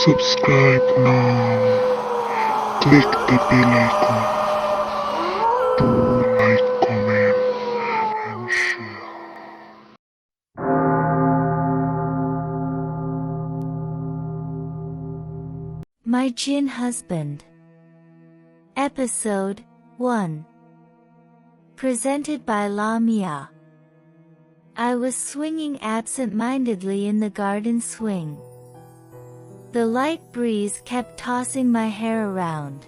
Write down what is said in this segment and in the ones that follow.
Subscribe now. Click the bell icon. Do like, comment, and share. My Jinn Husband. Episode 1. Presented by Lamia. I was swinging absent-mindedly in the garden swing. The light breeze kept tossing my hair around.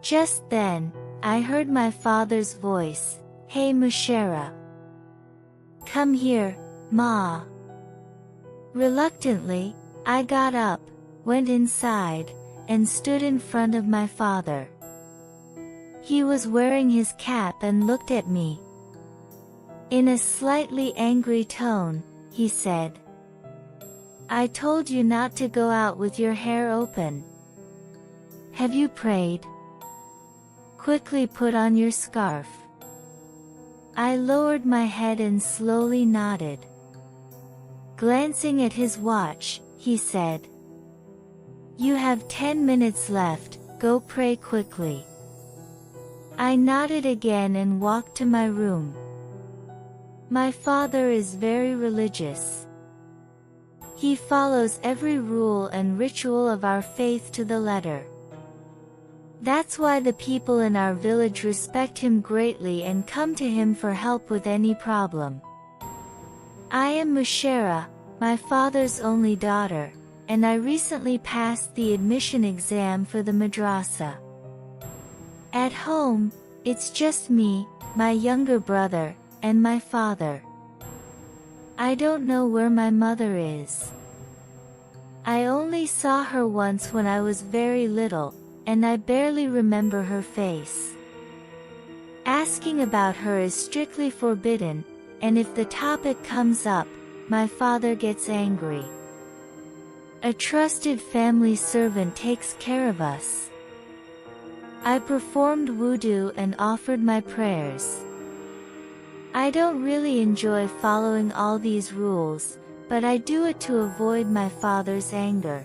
Just then, I heard my father's voice, "Hey Mushera. Come here, Ma." Reluctantly, I got up, went inside, and stood in front of my father. He was wearing his cap and looked at me. In a slightly angry tone, he said, "I told you not to go out with your hair open. Have you prayed? Quickly put on your scarf." I lowered my head and slowly nodded. Glancing at his watch, he said, "You have 10 minutes left, go pray quickly." I nodded again and walked to my room. My father is very religious. He follows every rule and ritual of our faith to the letter. That's why the people in our village respect him greatly and come to him for help with any problem. I am Mushera, my father's only daughter, and I recently passed the admission exam for the madrasa. At home, it's just me, my younger brother, and my father. I don't know where my mother is. I only saw her once when I was very little, and I barely remember her face. Asking about her is strictly forbidden, and if the topic comes up, my father gets angry. A trusted family servant takes care of us. I performed wudu and offered my prayers. I don't really enjoy following all these rules, but I do it to avoid my father's anger.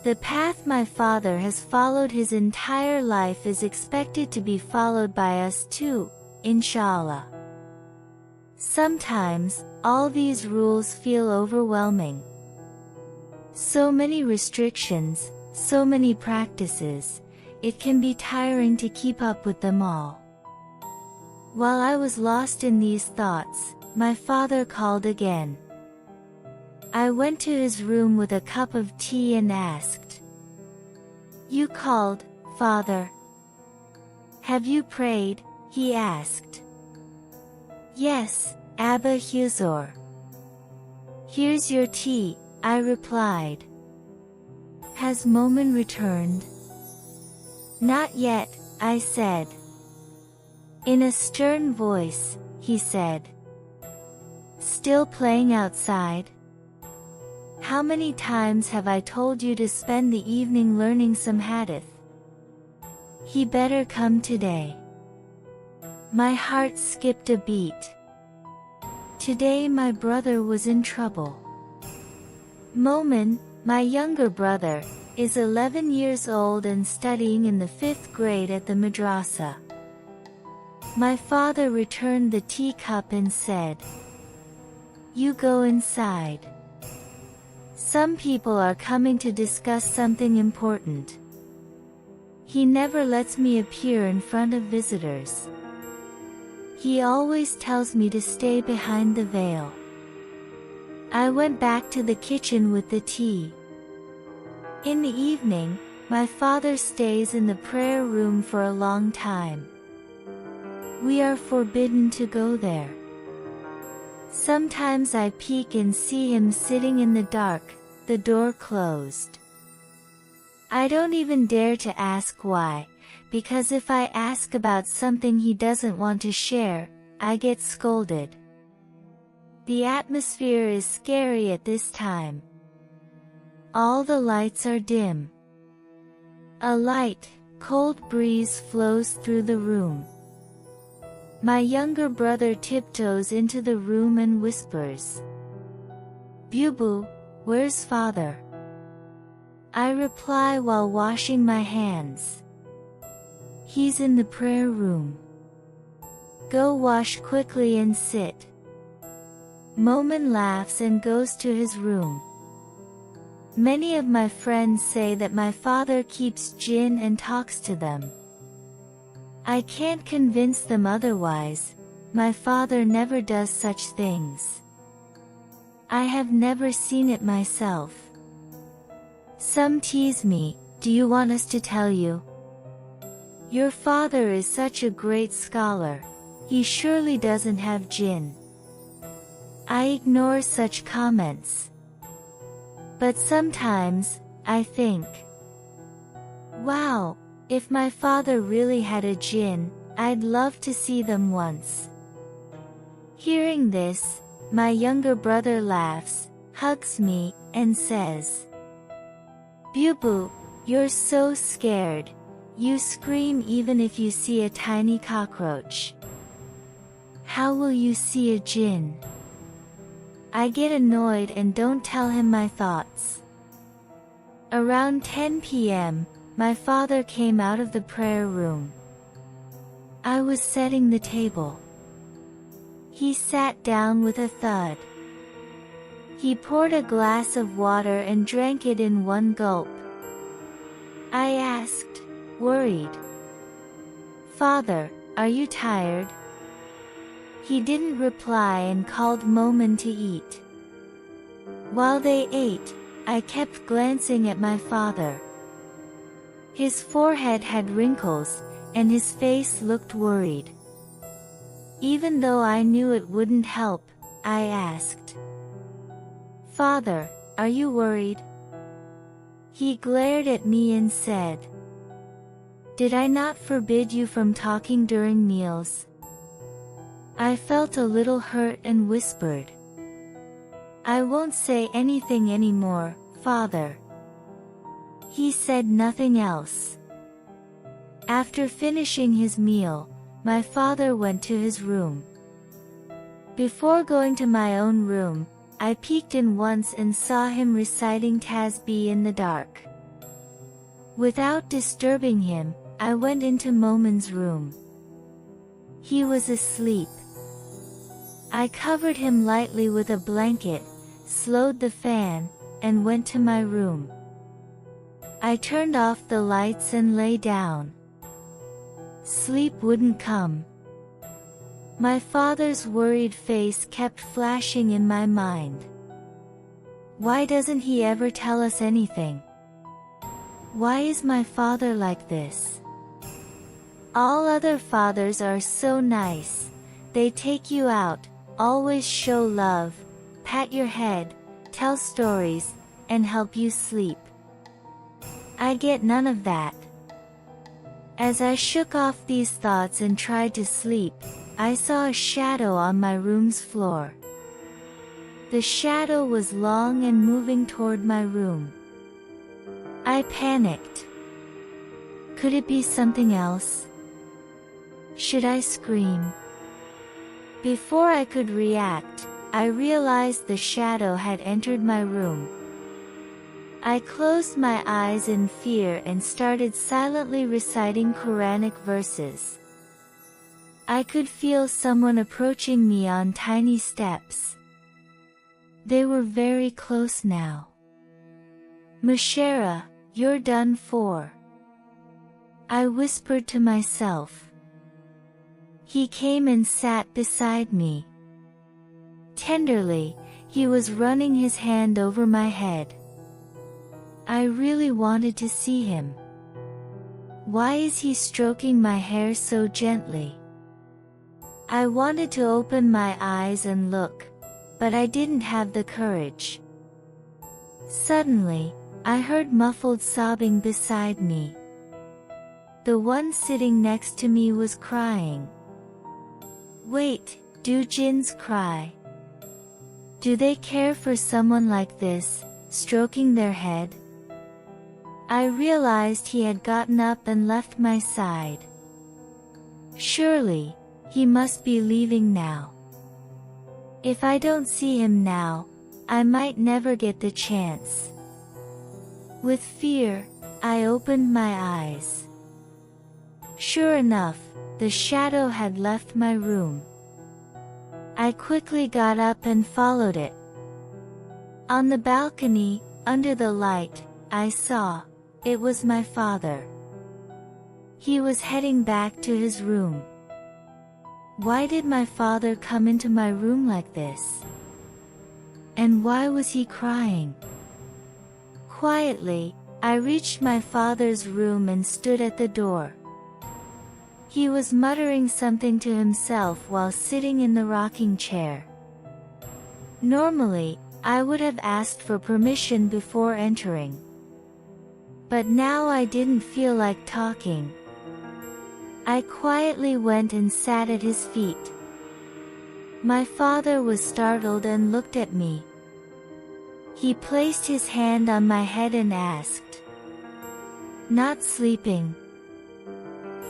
The path my father has followed his entire life is expected to be followed by us too, inshallah. Sometimes, all these rules feel overwhelming. So many restrictions, so many practices, it can be tiring to keep up with them all. While I was lost in these thoughts, my father called again. I went to his room with a cup of tea and asked, "You called, Father? Have you prayed?" he asked. "Yes, Abba Huzur." "Here's your tea," I replied. "Has Momin returned?" "Not yet," I said. In a stern voice, he said, "Still playing outside? How many times have I told you to spend the evening learning some hadith? He better come today." My heart skipped a beat. Today my brother was in trouble. Momin, my younger brother, is 11 years old and studying in the 5th grade at the madrasa. My father returned the teacup and said, "You go inside. Some people are coming to discuss something important." He never lets me appear in front of visitors. He always tells me to stay behind the veil. I went back to the kitchen with the tea. In the evening, my father stays in the prayer room for a long time. We are forbidden to go there. Sometimes I peek and see him sitting in the dark, the door closed. I don't even dare to ask why, because if I ask about something he doesn't want to share, I get scolded. The atmosphere is scary at this time. All the lights are dim. A light, cold breeze flows through the room. My younger brother tiptoes into the room and whispers, "Bubu, where's father?" I reply while washing my hands. He's in the prayer room. Go wash quickly and sit. Momin laughs and goes to his room. Many of my friends say that my father keeps jinn and talks to them. I can't convince them otherwise. My father never does such things. I have never seen it myself. Some tease me, do you want us to tell you? Your father is such a great scholar. He surely doesn't have jinn. I ignore such comments. But sometimes, I think, wow, if my father really had a jinn, I'd love to see them once. Hearing this, my younger brother laughs, hugs me, and says, Bubu, you're so scared. You scream even if you see a tiny cockroach. How will you see a jinn? I get annoyed and don't tell him my thoughts. Around 10 p.m., my father came out of the prayer room. I was setting the table. He sat down with a thud. He poured a glass of water and drank it in one gulp. I asked, worried, Father, are you tired? He didn't reply and called Momin to eat. While they ate, I kept glancing at my father. His forehead had wrinkles, and his face looked worried. Even though I knew it wouldn't help, I asked, Father, are you worried? He glared at me and said, Did I not forbid you from talking during meals? I felt a little hurt and whispered, I won't say anything anymore, Father. He said nothing else. After finishing his meal, my father went to his room. Before going to my own room, I peeked in once and saw him reciting tasbih in the dark. Without disturbing him, I went into Momin's room. He was asleep. I covered him lightly with a blanket, slowed the fan, and went to my room. I turned off the lights and lay down. Sleep wouldn't come. My father's worried face kept flashing in my mind. Why doesn't he ever tell us anything? Why is my father like this? All other fathers are so nice. They take you out, always show love, pat your head, tell stories, and help you sleep. I get none of that. As I shook off these thoughts and tried to sleep, I saw a shadow on my room's floor. The shadow was long and moving toward my room. I panicked. Could it be something else? Should I scream? Before I could react, I realized the shadow had entered my room. I closed my eyes in fear and started silently reciting Quranic verses. I could feel someone approaching me on tiny steps. They were very close now. Mushera, you're done for. I whispered to myself. He came and sat beside me. Tenderly, he was running his hand over my head. I really wanted to see him. Why is he stroking my hair so gently? I wanted to open my eyes and look, but I didn't have the courage. Suddenly, I heard muffled sobbing beside me. The one sitting next to me was crying. Wait, do jinns cry? Do they care for someone like this, stroking their head? I realized he had gotten up and left my side. Surely, he must be leaving now. If I don't see him now, I might never get the chance. With fear, I opened my eyes. Sure enough, the shadow had left my room. I quickly got up and followed it. On the balcony, under the light, I saw, it was my father. He was heading back to his room. Why did my father come into my room like this? And why was he crying? Quietly, I reached my father's room and stood at the door. He was muttering something to himself while sitting in the rocking chair. Normally, I would have asked for permission before entering. But now I didn't feel like talking. I quietly went and sat at his feet. My father was startled and looked at me. He placed his hand on my head and asked, "Not sleeping?"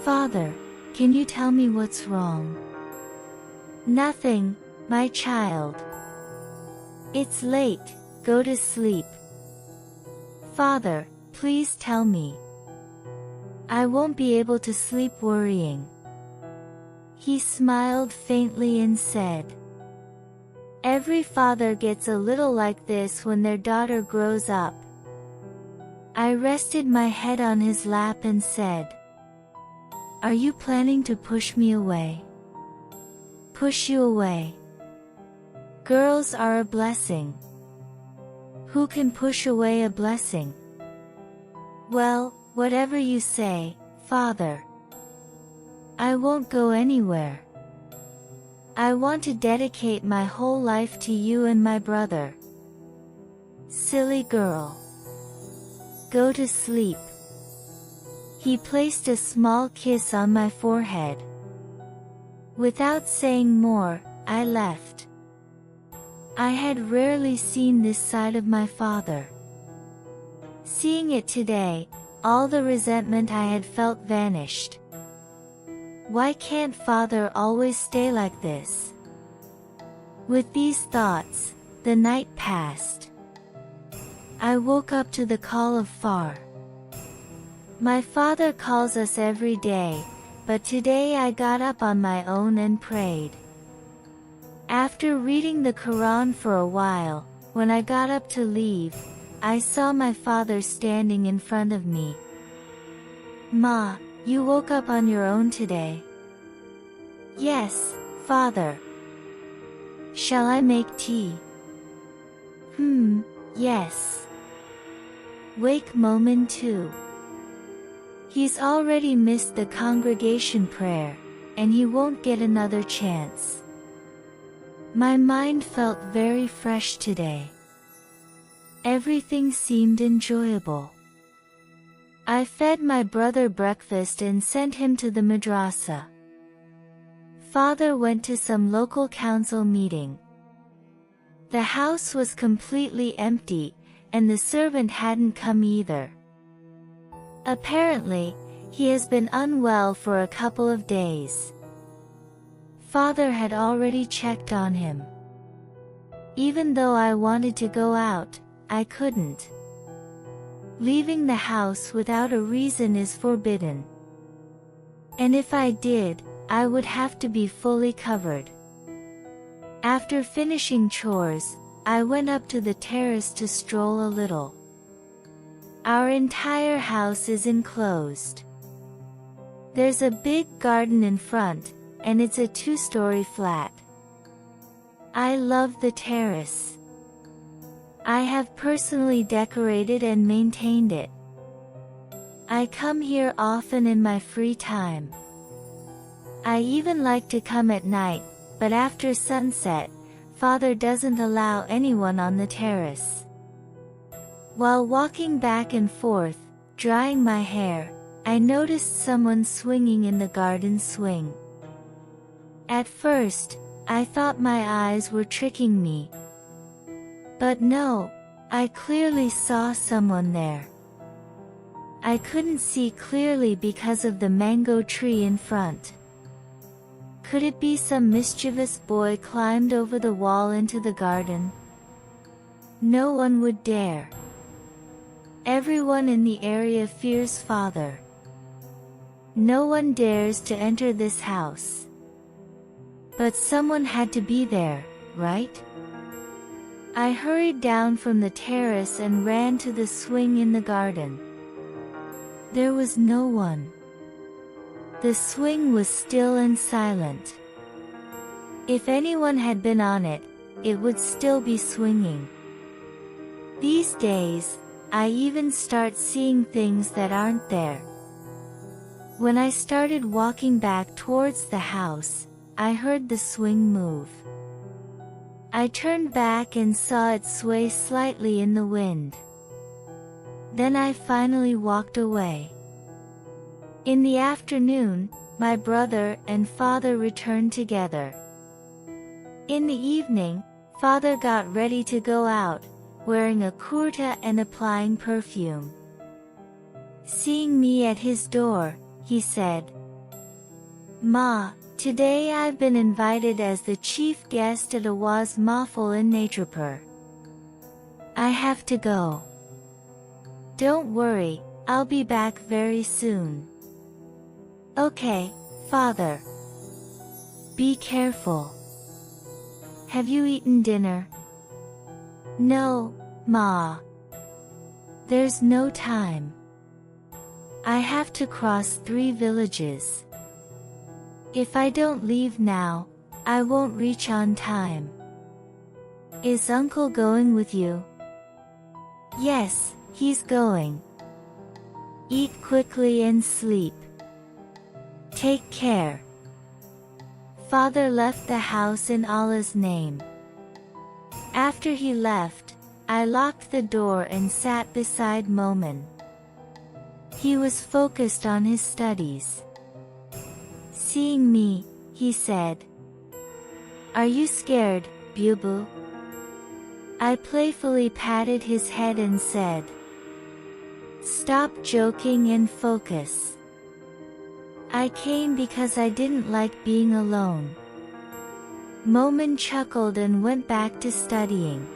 "Father, can you tell me what's wrong?" "Nothing, my child. It's late, go to sleep." "Father, please tell me. I won't be able to sleep worrying." He smiled faintly and said, "Every father gets a little like this when their daughter grows up." I rested my head on his lap and said, "Are you planning to push me away?" "Push you away? Girls are a blessing. Who can push away a blessing?" "Well, whatever you say, Father. I won't go anywhere. I want to dedicate my whole life to you and my brother." "Silly girl. Go to sleep." He placed a small kiss on my forehead. Without saying more, I left. I had rarely seen this side of my father. Seeing it today, all the resentment I had felt vanished. Why can't father always stay like this? With these thoughts, the night passed. I woke up to the call of Far. My father calls us every day, but today I got up on my own and prayed. After reading the Quran for a while, when I got up to leave, I saw my father standing in front of me. "Ma, you woke up on your own today?" "Yes, Father." "Shall I make tea?" Yes." Wake Moment 2. He's already missed the congregation prayer, and he won't get another chance. My mind felt very fresh today. Everything seemed enjoyable. I fed my brother breakfast and sent him to the madrasa. Father went to some local council meeting. The house was completely empty, and the servant hadn't come either. Apparently, he has been unwell for a couple of days. Father had already checked on him. Even though I wanted to go out, I couldn't. Leaving the house without a reason is forbidden. And if I did, I would have to be fully covered. After finishing chores, I went up to the terrace to stroll a little. Our entire house is enclosed. There's a big garden in front, and it's a 2-story flat. I love the terrace. I have personally decorated and maintained it. I come here often in my free time. I even like to come at night, but after sunset, Father doesn't allow anyone on the terrace. While walking back and forth, drying my hair, I noticed someone swinging in the garden swing. At first, I thought my eyes were tricking me. But no, I clearly saw someone there. I couldn't see clearly because of the mango tree in front. Could it be some mischievous boy climbed over the wall into the garden? No one would dare. Everyone in the area fears Father. No one dares to enter this house. But someone had to be there, right? I hurried down from the terrace and ran to the swing in the garden. There was no one. The swing was still and silent. If anyone had been on it, it would still be swinging. These days, I even start seeing things that aren't there. When I started walking back towards the house, I heard the swing move. I turned back and saw it sway slightly in the wind. Then I finally walked away. In the afternoon, my brother and Father returned together. In the evening, Father got ready to go out, wearing a kurta and applying perfume. Seeing me at his door, he said, "Ma, today I've been invited as the chief guest at Awaz Mahfil in Natrapur. I have to go. Don't worry, I'll be back very soon." "Okay, Father. Be careful. Have you eaten dinner?" "No, Ma. There's no time. I have to cross 3 villages. If I don't leave now, I won't reach on time." "Is Uncle going with you?" "Yes, he's going. Eat quickly and sleep. Take care." Father left the house in Allah's name. After he left, I locked the door and sat beside Momin. He was focused on his studies. Seeing me, he said, "Are you scared, Bubu?" I playfully patted his head and said, "Stop joking and focus. I came because I didn't like being alone." Momin chuckled and went back to studying.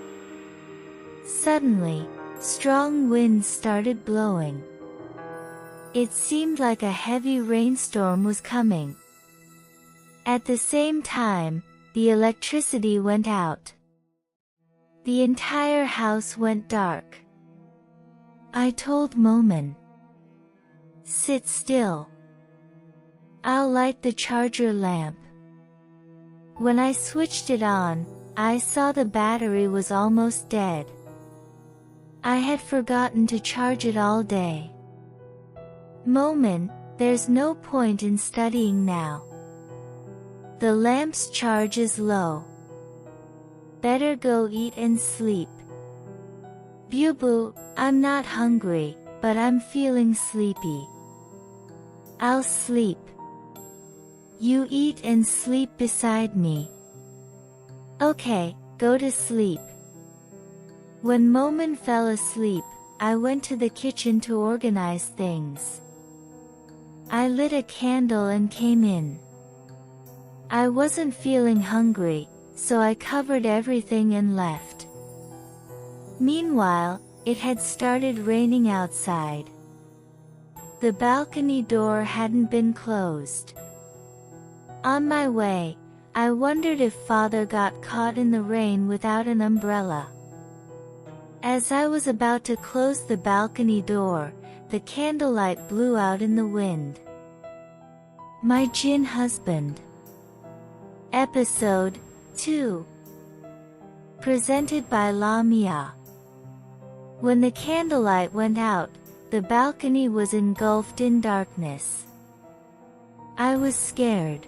Suddenly, strong winds started blowing. It seemed like a heavy rainstorm was coming. At the same time, the electricity went out. The entire house went dark. I told Momin, "Sit still. I'll light the charger lamp." When I switched it on, I saw the battery was almost dead. I had forgotten to charge it all day. "Momin, there's no point in studying now. The lamp's charge is low. Better go eat and sleep." "Bubu, I'm not hungry, but I'm feeling sleepy." "I'll sleep. You eat and sleep beside me." "Okay, go to sleep." When Momin fell asleep, I went to the kitchen to organize things. I lit a candle and came in. I wasn't feeling hungry, so I covered everything and left. Meanwhile, it had started raining outside. The balcony door hadn't been closed. On my way, I wondered if Father got caught in the rain without an umbrella. As I was about to close the balcony door, the candlelight blew out in the wind. My Jinn Husband. Episode 2. Presented by Lamia. When the candlelight went out, the balcony was engulfed in darkness. I was scared.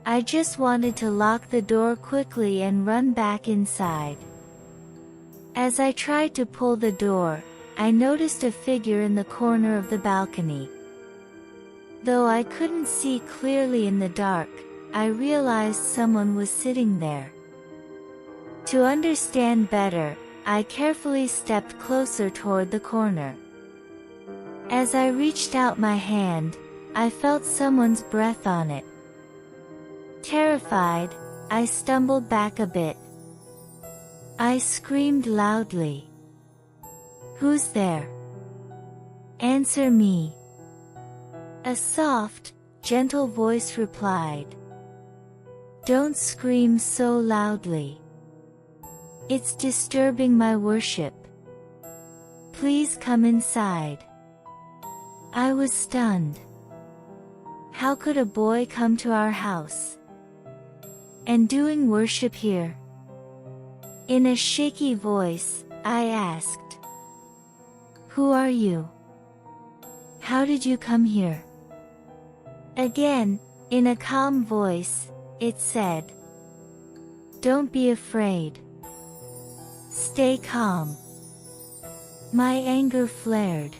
I just wanted to lock the door quickly and run back inside. As I tried to pull the door, I noticed a figure in the corner of the balcony. Though I couldn't see clearly in the dark, I realized someone was sitting there. To understand better, I carefully stepped closer toward the corner. As I reached out my hand, I felt someone's breath on it. Terrified, I stumbled back a bit. I screamed loudly. Who's there? Answer me. A soft, gentle voice replied. Don't scream so loudly. It's disturbing my worship. Please come inside. I was stunned. How could a boy come to our house? And doing worship here? In a shaky voice, I asked. Who are you? How did you come here? Again, in a calm voice, it said. Don't be afraid. Stay calm. My anger flared.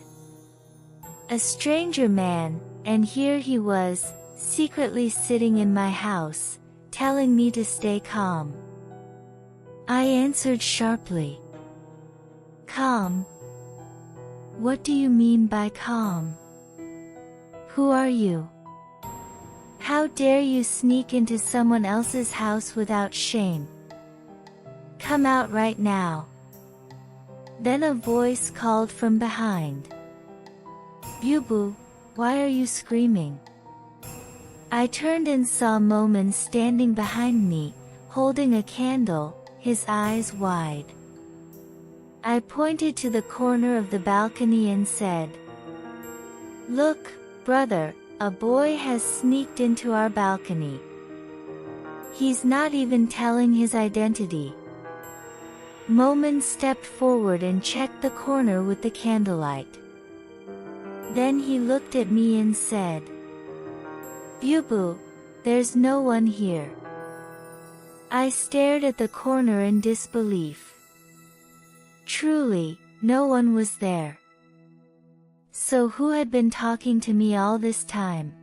A stranger man, and here he was, secretly sitting in my house, telling me to stay calm. I answered sharply. Calm? What do you mean by calm? Who are you? How dare you sneak into someone else's house without shame? Come out right now. Then a voice called from behind. Bubu, why are you screaming? I turned and saw Momin standing behind me, holding a candle, his eyes wide. I pointed to the corner of the balcony and said, Look, brother, a boy has sneaked into our balcony. He's not even telling his identity. Momin stepped forward and checked the corner with the candlelight. Then he looked at me and said, Bubu, there's no one here. I stared at the corner in disbelief. Truly, no one was there. So who had been talking to me all this time?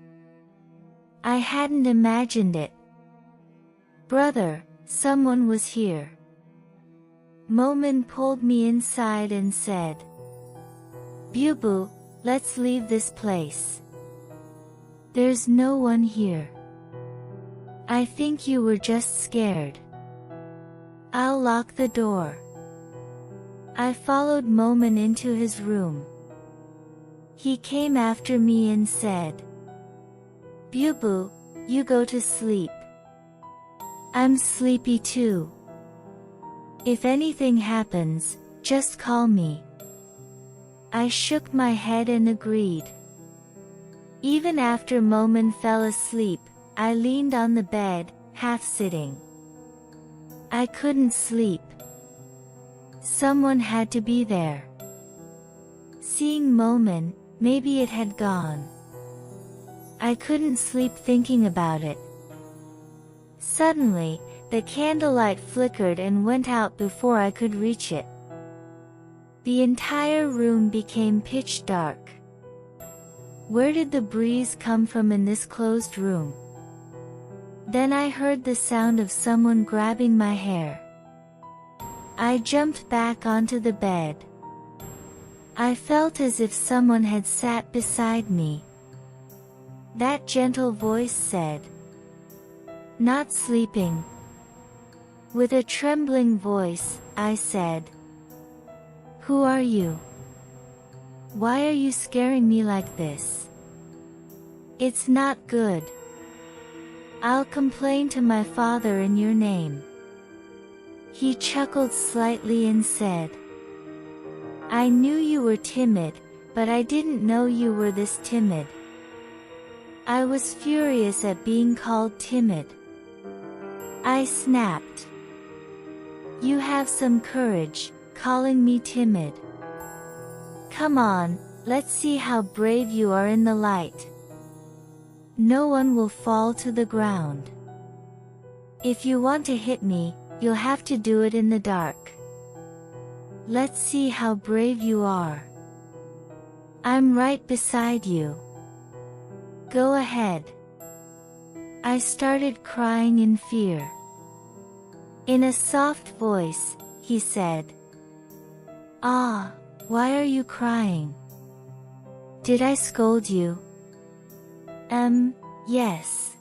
I hadn't imagined it. Brother, someone was here. Momin pulled me inside and said, Bubu, let's leave this place. There's no one here. I think you were just scared. I'll lock the door. I followed Momin into his room. He came after me and said, Bubu, you go to sleep. I'm sleepy too. If anything happens, just call me. I shook my head and agreed. Even after Momin fell asleep, I leaned on the bed, half sitting. I couldn't sleep. Someone had to be there. Seeing Momin, maybe it had gone. I couldn't sleep thinking about it. Suddenly, the candlelight flickered and went out before I could reach it. The entire room became pitch dark. Where did the breeze come from in this closed room? Then I heard the sound of someone grabbing my hair. I jumped back onto the bed. I felt as if someone had sat beside me. That gentle voice said, Not sleeping. With a trembling voice, I said, Who are you? Why are you scaring me like this? It's not good. I'll complain to my father in your name. He chuckled slightly and said, I knew you were timid, but I didn't know you were this timid. I was furious at being called timid. I snapped. You have some courage, calling me timid. Come on, let's see how brave you are in the light. No one will fall to the ground. If you want to hit me, you'll have to do it in the dark. Let's see how brave you are. I'm right beside you. Go ahead. I started crying in fear. In a soft voice, he said, Ah, why are you crying? Did I scold you? Yes.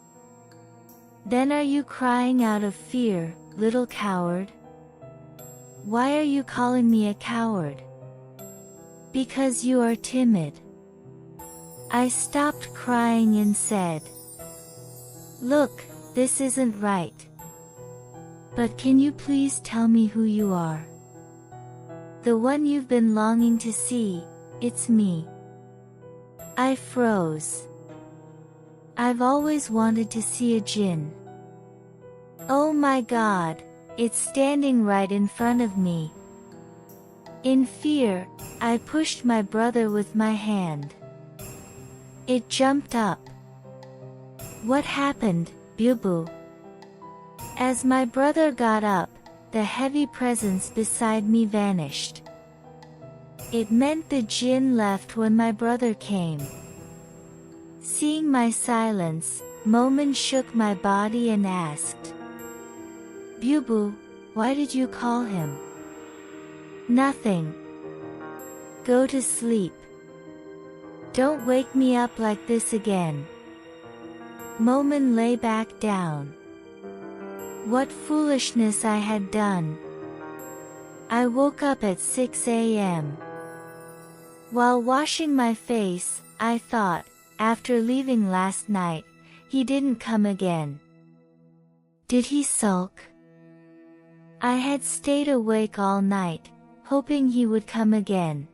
Then are you crying out of fear, little coward? Why are you calling me a coward? Because you are timid. I stopped crying and said, "Look, this isn't right. But can you please tell me who you are? The one you've been longing to see, it's me." I froze. I've always wanted to see a Jinn. Oh my God, it's standing right in front of me. In fear, I pushed my brother with my hand. It jumped up. "What happened, Bubu?" As my brother got up, the heavy presence beside me vanished. It meant the Jinn left when my brother came. Seeing my silence, Momin shook my body and asked, "Bubu, why did you call him?" "Nothing. Go to sleep. Don't wake me up like this again." Momin lay back down. What foolishness I had done. I woke up at 6 a.m. While washing my face, I thought, after leaving last night, he didn't come again. Did he sulk? I had stayed awake all night, hoping he would come again.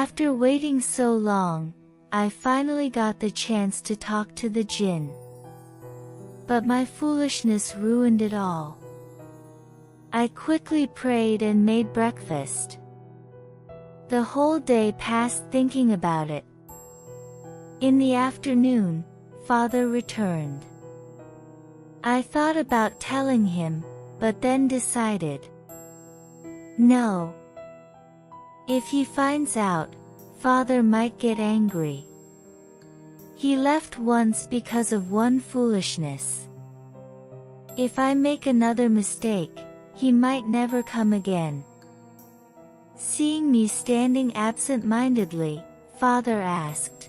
After waiting so long, I finally got the chance to talk to the Jinn. But my foolishness ruined it all. I quickly prayed and made breakfast. The whole day passed thinking about it. In the afternoon, Father returned. I thought about telling him, but then decided, no. If he finds out, Father might get angry. He left once because of one foolishness. If I make another mistake, he might never come again. Seeing me standing absent-mindedly, Father asked,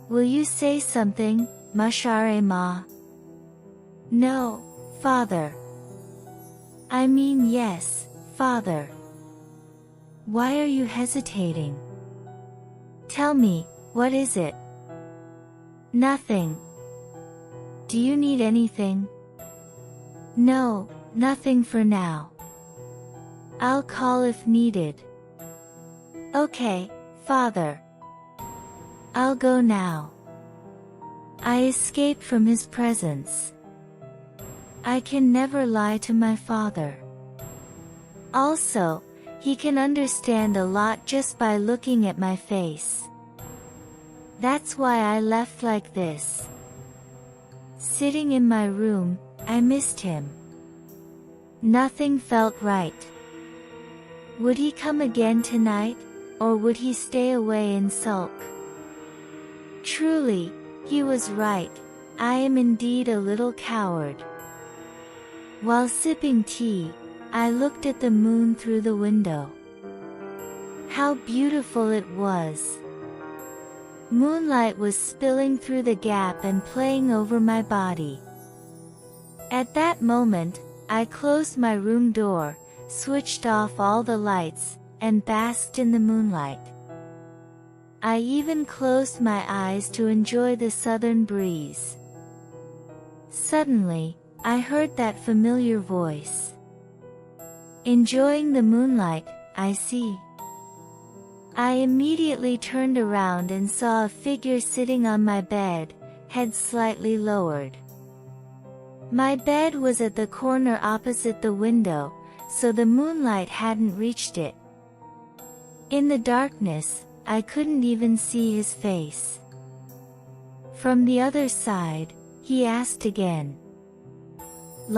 "Will you say something, Mashare Ma?" "No, Father." "I mean yes, Father." "Why are you hesitating? Tell me, what is it?" "Nothing." "Do you need anything?" "No, nothing for now. I'll call if needed." "Okay, Father. I'll go now." I escaped from his presence. I can never lie to my father. Also, he can understand a lot just by looking at my face. That's why I left like this. Sitting in my room, I missed him. Nothing felt right. Would he come again tonight, or would he stay away and sulk? Truly, he was right. I am indeed a little coward. While sipping tea, I looked at the moon through the window. How beautiful it was. Moonlight was spilling through the gap and playing over my body. At that moment, I closed my room door, switched off all the lights, and basked in the moonlight. I even closed my eyes to enjoy the southern breeze. Suddenly, I heard that familiar voice. "Enjoying the moonlight, I see." I immediately turned around and saw a figure sitting on my bed, head slightly lowered. My bed was at the corner opposite the window, so the moonlight hadn't reached it. In the darkness, I couldn't even see his face. From the other side, he asked again.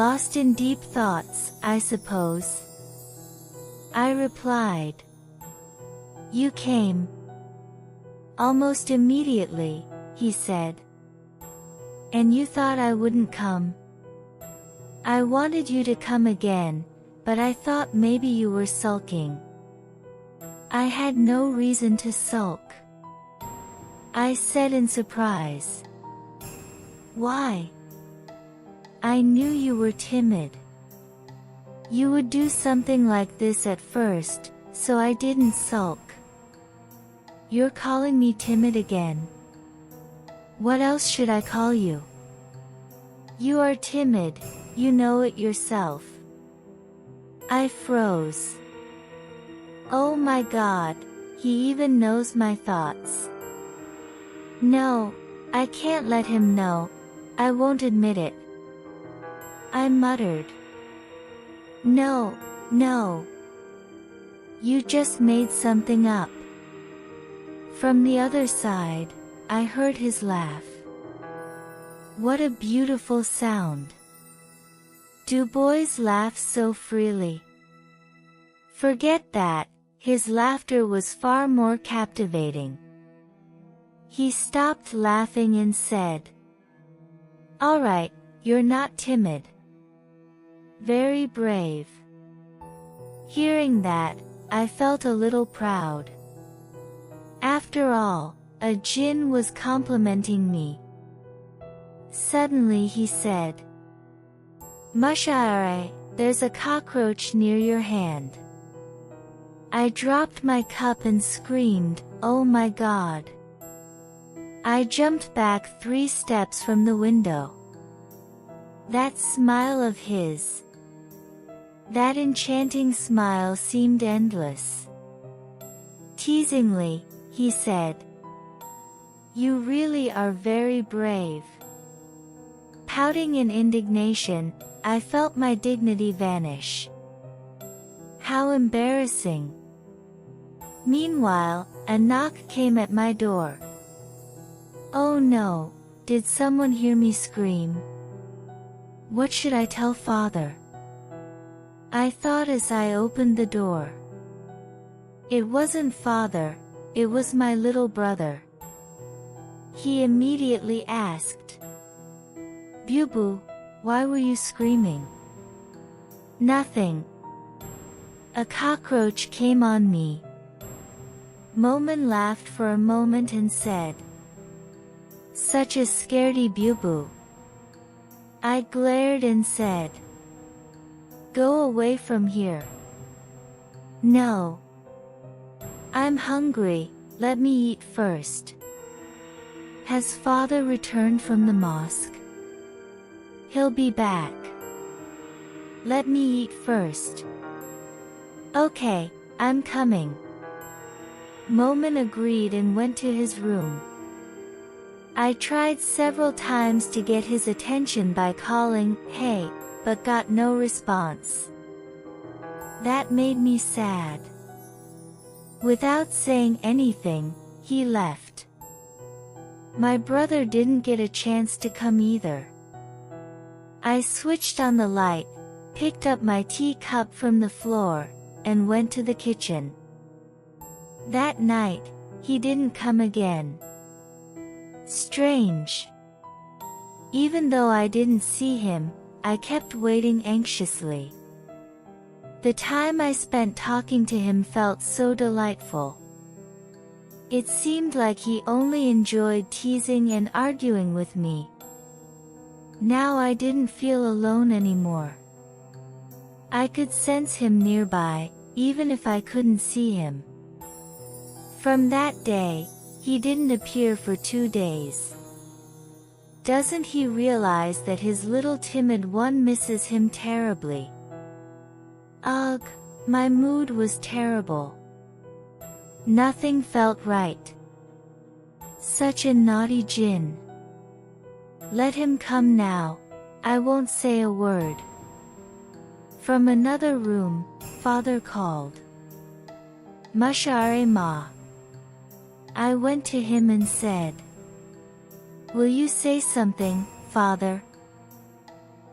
"Lost in deep thoughts, I suppose?" I replied. "You came." Almost immediately, he said. "And you thought I wouldn't come?" "I wanted you to come again, but I thought maybe you were sulking." "I had no reason to sulk," I said in surprise. "Why?" "I knew you were timid. You would do something like this at first, so I didn't sulk. You're calling me timid again. What else should I call you? You are timid, you know it yourself. I froze. Oh my God, he even knows my thoughts. No, I can't let him know, I won't admit it. I muttered. No, no. You just made something up. From the other side, I heard his laugh. What a beautiful sound. Do boys laugh so freely? Forget that, his laughter was far more captivating. He stopped laughing and said, "All right, you're not timid. Very brave." Hearing that, I felt a little proud. After all, a jinn was complimenting me. Suddenly he said, "Mushare, there's a cockroach near your hand." I dropped my cup and screamed, "Oh my God." I jumped back 3 steps from the window. That smile of his. That enchanting smile seemed endless. Teasingly, he said, "You really are very brave." Pouting in indignation, I felt my dignity vanish. How embarrassing. Meanwhile, a knock came at my door. Oh no, did someone hear me scream? What should I tell father? I thought as I opened the door. It wasn't father, it was my little brother. He immediately asked, "Bubu, why were you screaming?" "Nothing. A cockroach came on me." Momin laughed for a moment and said, "Such a scaredy Bubu." I glared and said, "Go away from here." "No. I'm hungry, let me eat first." "Has father returned from the mosque?" "He'll be back. Let me eat first." "Okay, I'm coming." Momin agreed and went to his room. I tried several times to get his attention by calling, "Hey," but got no response. That made me sad. Without saying anything, he left. My brother didn't get a chance to come either. I switched on the light, picked up my teacup from the floor, and went to the kitchen. That night, he didn't come again. Strange. Even though I didn't see him, I kept waiting anxiously. The time I spent talking to him felt so delightful. It seemed like he only enjoyed teasing and arguing with me. Now I didn't feel alone anymore. I could sense him nearby, even if I couldn't see him. From that day, he didn't appear for 2 days. Doesn't he realize that his little timid one misses him terribly? Ugh, my mood was terrible. Nothing felt right. Such a naughty jinn. Let him come now, I won't say a word. From another room, father called. "Mashare ma." I went to him and said, "Will you say something, father?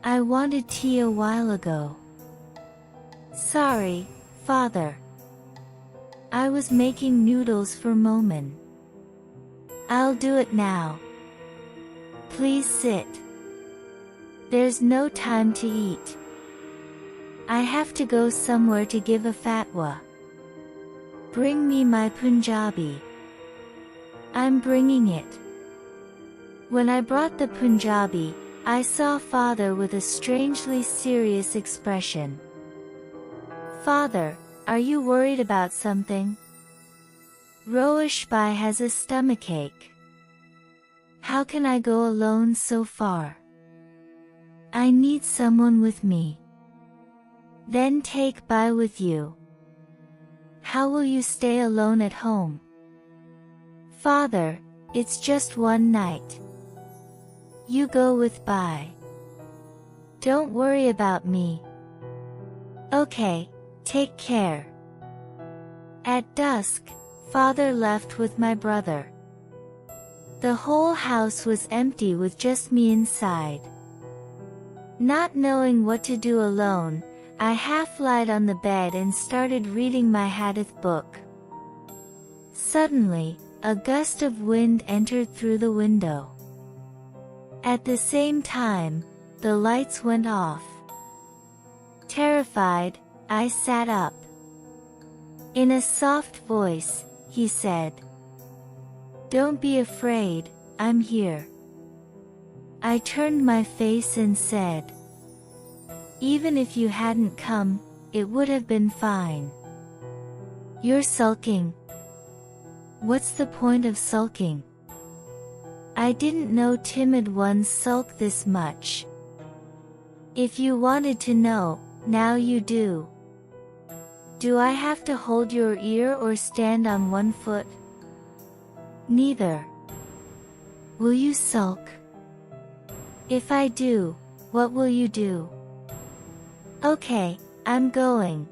I wanted tea a while ago." "Sorry, father. I was making noodles for Momin." "I'll do it now. Please sit. There's no time to eat. I have to go somewhere to give a fatwa. Bring me my Punjabi." "I'm bringing it." When I brought the Punjabi, I saw father with a strangely serious expression. "Father, Are you worried about something? Roishbai has a stomachache. How can I go alone so far? I need someone with me. Then take Bai with you. How will you stay alone at home? Father, it's just one night. You go with Bai. Don't worry about me. Okay, take care. At dusk, Father left with my brother. The whole house was empty with just me inside. Not knowing what to do alone, I half lied on the bed and started reading my hadith book. Suddenly, a gust of wind entered through the window. At the same time, the lights went off. Terrified, I sat up. In a soft voice, he said, "Don't be afraid, I'm here." I turned my face and said, "Even if you hadn't come, it would have been fine." "You're sulking." "What's the point of sulking?" I didn't know timid ones sulk this much. "If you wanted to know, now you do." "Do I have to hold your ear or stand on one foot?" "Neither." "Will you sulk?" "If I do, what will you do?" "Okay, I'm going,"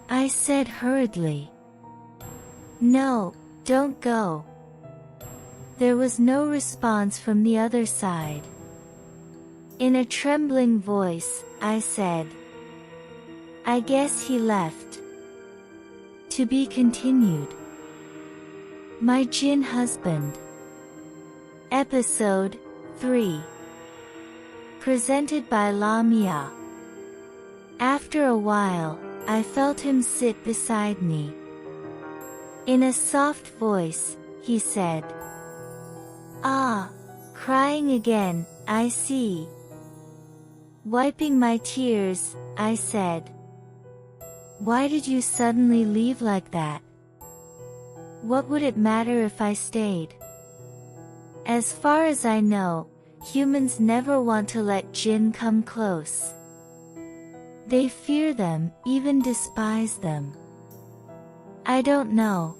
I said hurriedly. "No, don't go." There was no response from the other side. In a trembling voice, I said, "I guess he left." To be continued. My Jinn Husband. Episode 3. Presented by Lamia. After a while, I felt him sit beside me. In a soft voice, he said, "Ah, crying again, I see." Wiping my tears, I said, "Why did you suddenly leave like that? What would it matter if I stayed?" As far as I know, humans never want to let jinn come close. They fear them, even despise them. I don't know.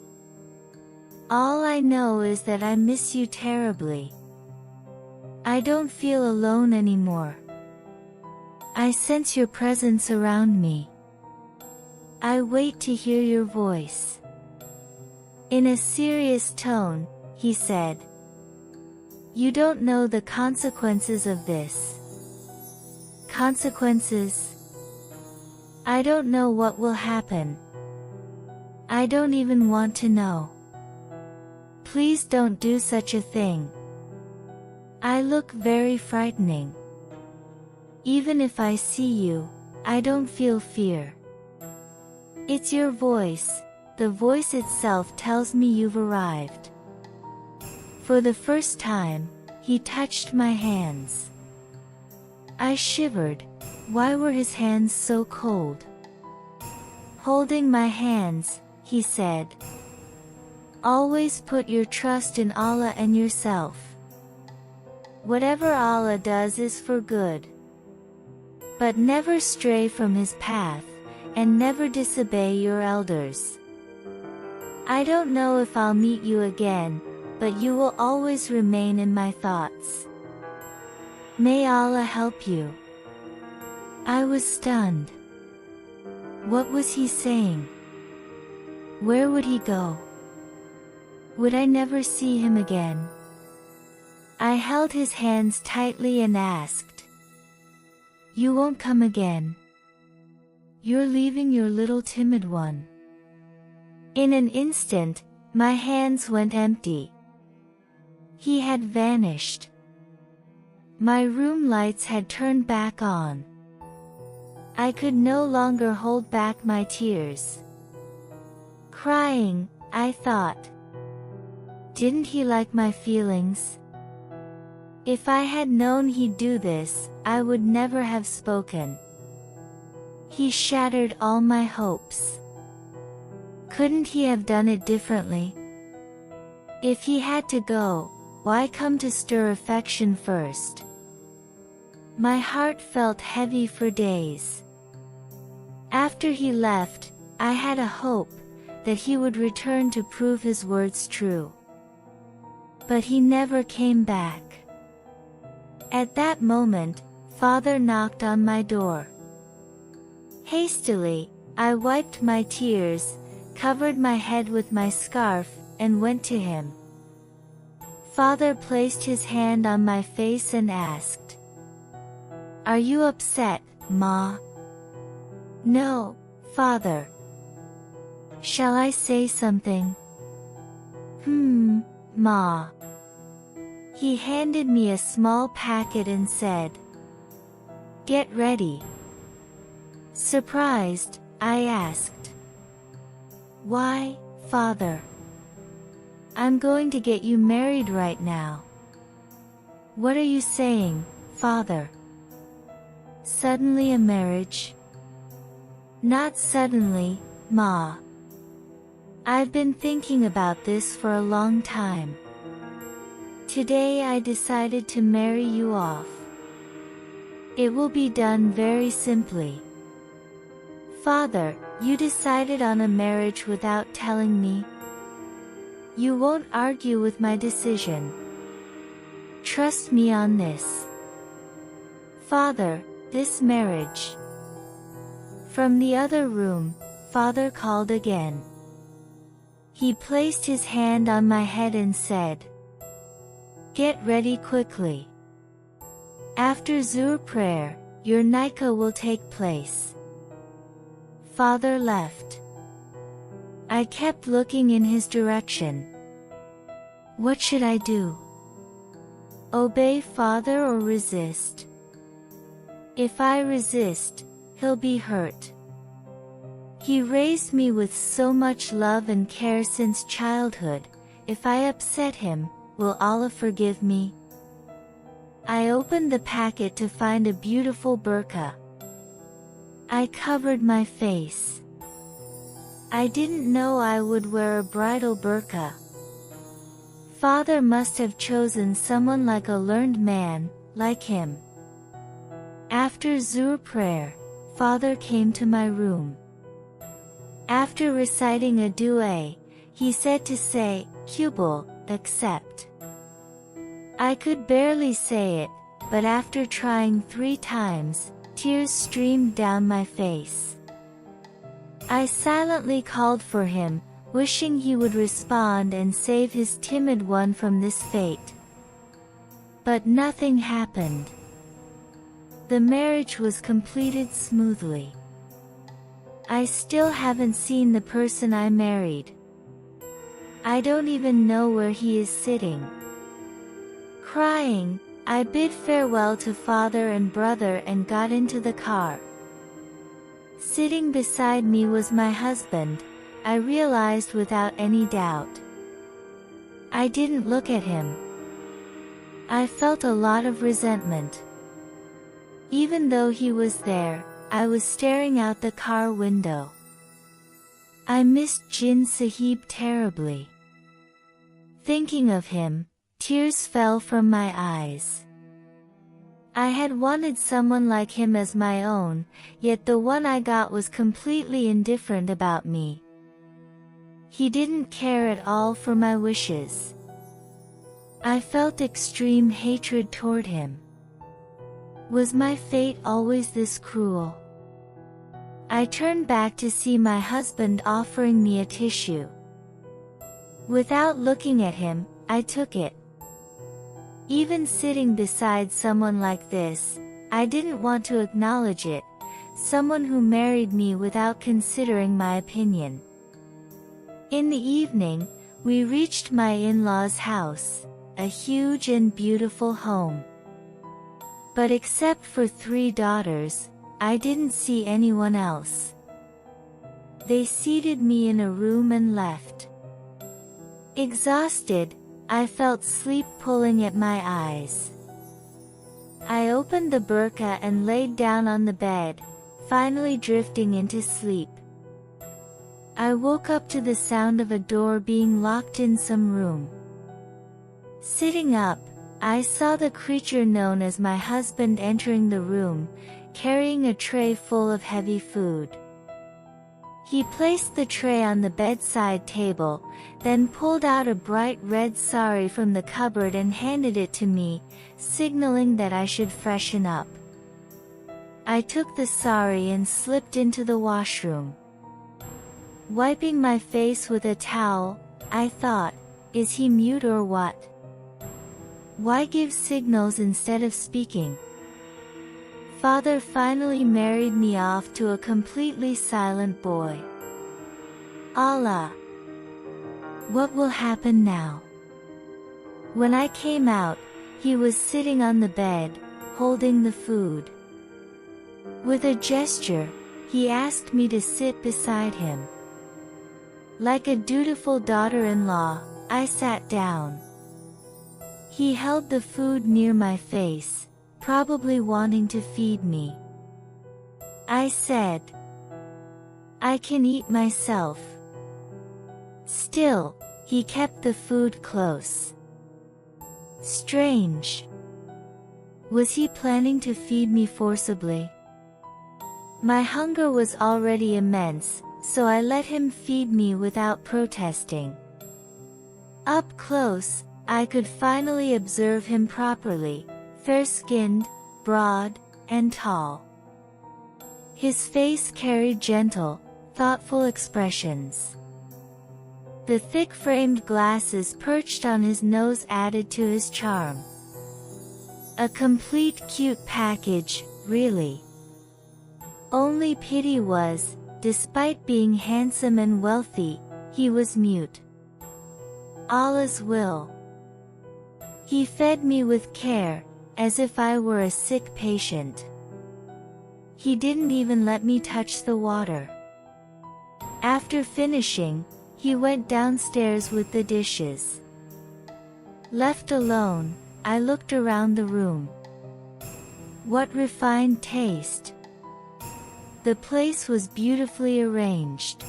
All I know is that I miss you terribly. I don't feel alone anymore. I sense your presence around me. I wait to hear your voice. In a serious tone, he said, "You don't know the consequences of this." Consequences? I don't know what will happen. I don't even want to know. Please don't do such a thing. I look very frightening. Even if I see you, I don't feel fear. It's your voice, the voice itself tells me you've arrived. For the first time, he touched my hands. I shivered. Why were his hands so cold? Holding my hands, he said, "Always put your trust in Allah and yourself. Whatever Allah does is for good. But never stray from his path, and never disobey your elders. I don't know if I'll meet you again, but you will always remain in my thoughts. May Allah help you." I was stunned. What was he saying? Where would he go? Would I never see him again? I held his hands tightly and asked, "You won't come again? You're leaving your little timid one?" In an instant, my hands went empty. He had vanished. My room lights had turned back on. I could no longer hold back my tears. Crying, I thought, didn't he like my feelings? If I had known he'd do this, I would never have spoken. He shattered all my hopes. Couldn't he have done it differently? If he had to go, why come to stir affection first? My heart felt heavy for days. After he left, I had a hope that he would return to prove his words true. But he never came back. At that moment, Father knocked on my door. Hastily, I wiped my tears, covered my head with my scarf, and went to him. Father placed his hand on my face and asked, "Are you upset, Ma?" "No, Father." "Shall I say something?" Ma." He handed me a small packet and said, "Get ready." Surprised, I asked, "Why, Father?" "I'm going to get you married right now." "What are you saying, Father? Suddenly a marriage?" "Not suddenly, Ma. I've been thinking about this for a long time. Today I decided to marry you off. It will be done very simply." "Father, you decided on a marriage without telling me? You won't argue with my decision. Trust me on this." "Father, this marriage." From the other room, Father called again. He placed his hand on my head and said, "Get ready quickly. After Zuhr prayer, your nikah will take place." Father left. I kept looking in his direction. What should I do? Obey Father or resist? If I resist, he'll be hurt. He raised me with so much love and care since childhood. If I upset him, will Allah forgive me? I opened the packet to find a beautiful burqa. I covered my face. I didn't know I would wear a bridal burqa. Father must have chosen someone like a learned man, like him. After Zuhr prayer, Father came to my room. After reciting a dua, he said to say, "Qubul, accept." I could barely say it, but after trying 3 times, tears streamed down my face. I silently called for him, wishing he would respond and save his timid one from this fate. But nothing happened. The marriage was completed smoothly. I still haven't seen the person I married. I don't even know where he is sitting. Crying, I bid farewell to father and brother and got into the car. Sitting beside me was my husband, I realized without any doubt. I didn't look at him. I felt a lot of resentment. Even though he was there, I was staring out the car window. I missed Jinn Sahib terribly. Thinking of him, tears fell from my eyes. I had wanted someone like him as my own, yet the one I got was completely indifferent about me. He didn't care at all for my wishes. I felt extreme hatred toward him. Was my fate always this cruel? I turned back to see my husband offering me a tissue. Without looking at him, I took it. Even sitting beside someone like this, I didn't want to acknowledge it, someone who married me without considering my opinion. In the evening, we reached my in-laws' house, a huge and beautiful home. But except for 3 daughters, I didn't see anyone else. They seated me in a room and left. Exhausted, I felt sleep pulling at my eyes. I opened the burqa and laid down on the bed, finally drifting into sleep. I woke up to the sound of a door being locked in some room. Sitting up, I saw the creature known as my husband entering the room, carrying a tray full of heavy food. He placed the tray on the bedside table, then pulled out a bright red sari from the cupboard and handed it to me, signaling that I should freshen up. I took the sari and slipped into the washroom. Wiping my face with a towel, I thought, is he mute or what? Why give signals instead of speaking? Father finally married me off to a completely silent boy. Allah! What will happen now? When I came out, he was sitting on the bed, holding the food. With a gesture, he asked me to sit beside him. Like a dutiful daughter-in-law, I sat down. He held the food near my face, probably wanting to feed me. I said, "I can eat myself." Still, he kept the food close. Strange. Was he planning to feed me forcibly? My hunger was already immense, so I let him feed me without protesting. Up close, I could finally observe him properly, fair-skinned, broad, and tall. His face carried gentle, thoughtful expressions. The thick-framed glasses perched on his nose added to his charm. A complete cute package, really. Only pity was, despite being handsome and wealthy, he was mute. Allah's will. He fed me with care, as if I were a sick patient. He didn't even let me touch the water. After finishing, he went downstairs with the dishes. Left alone, I looked around the room. What refined taste! The place was beautifully arranged.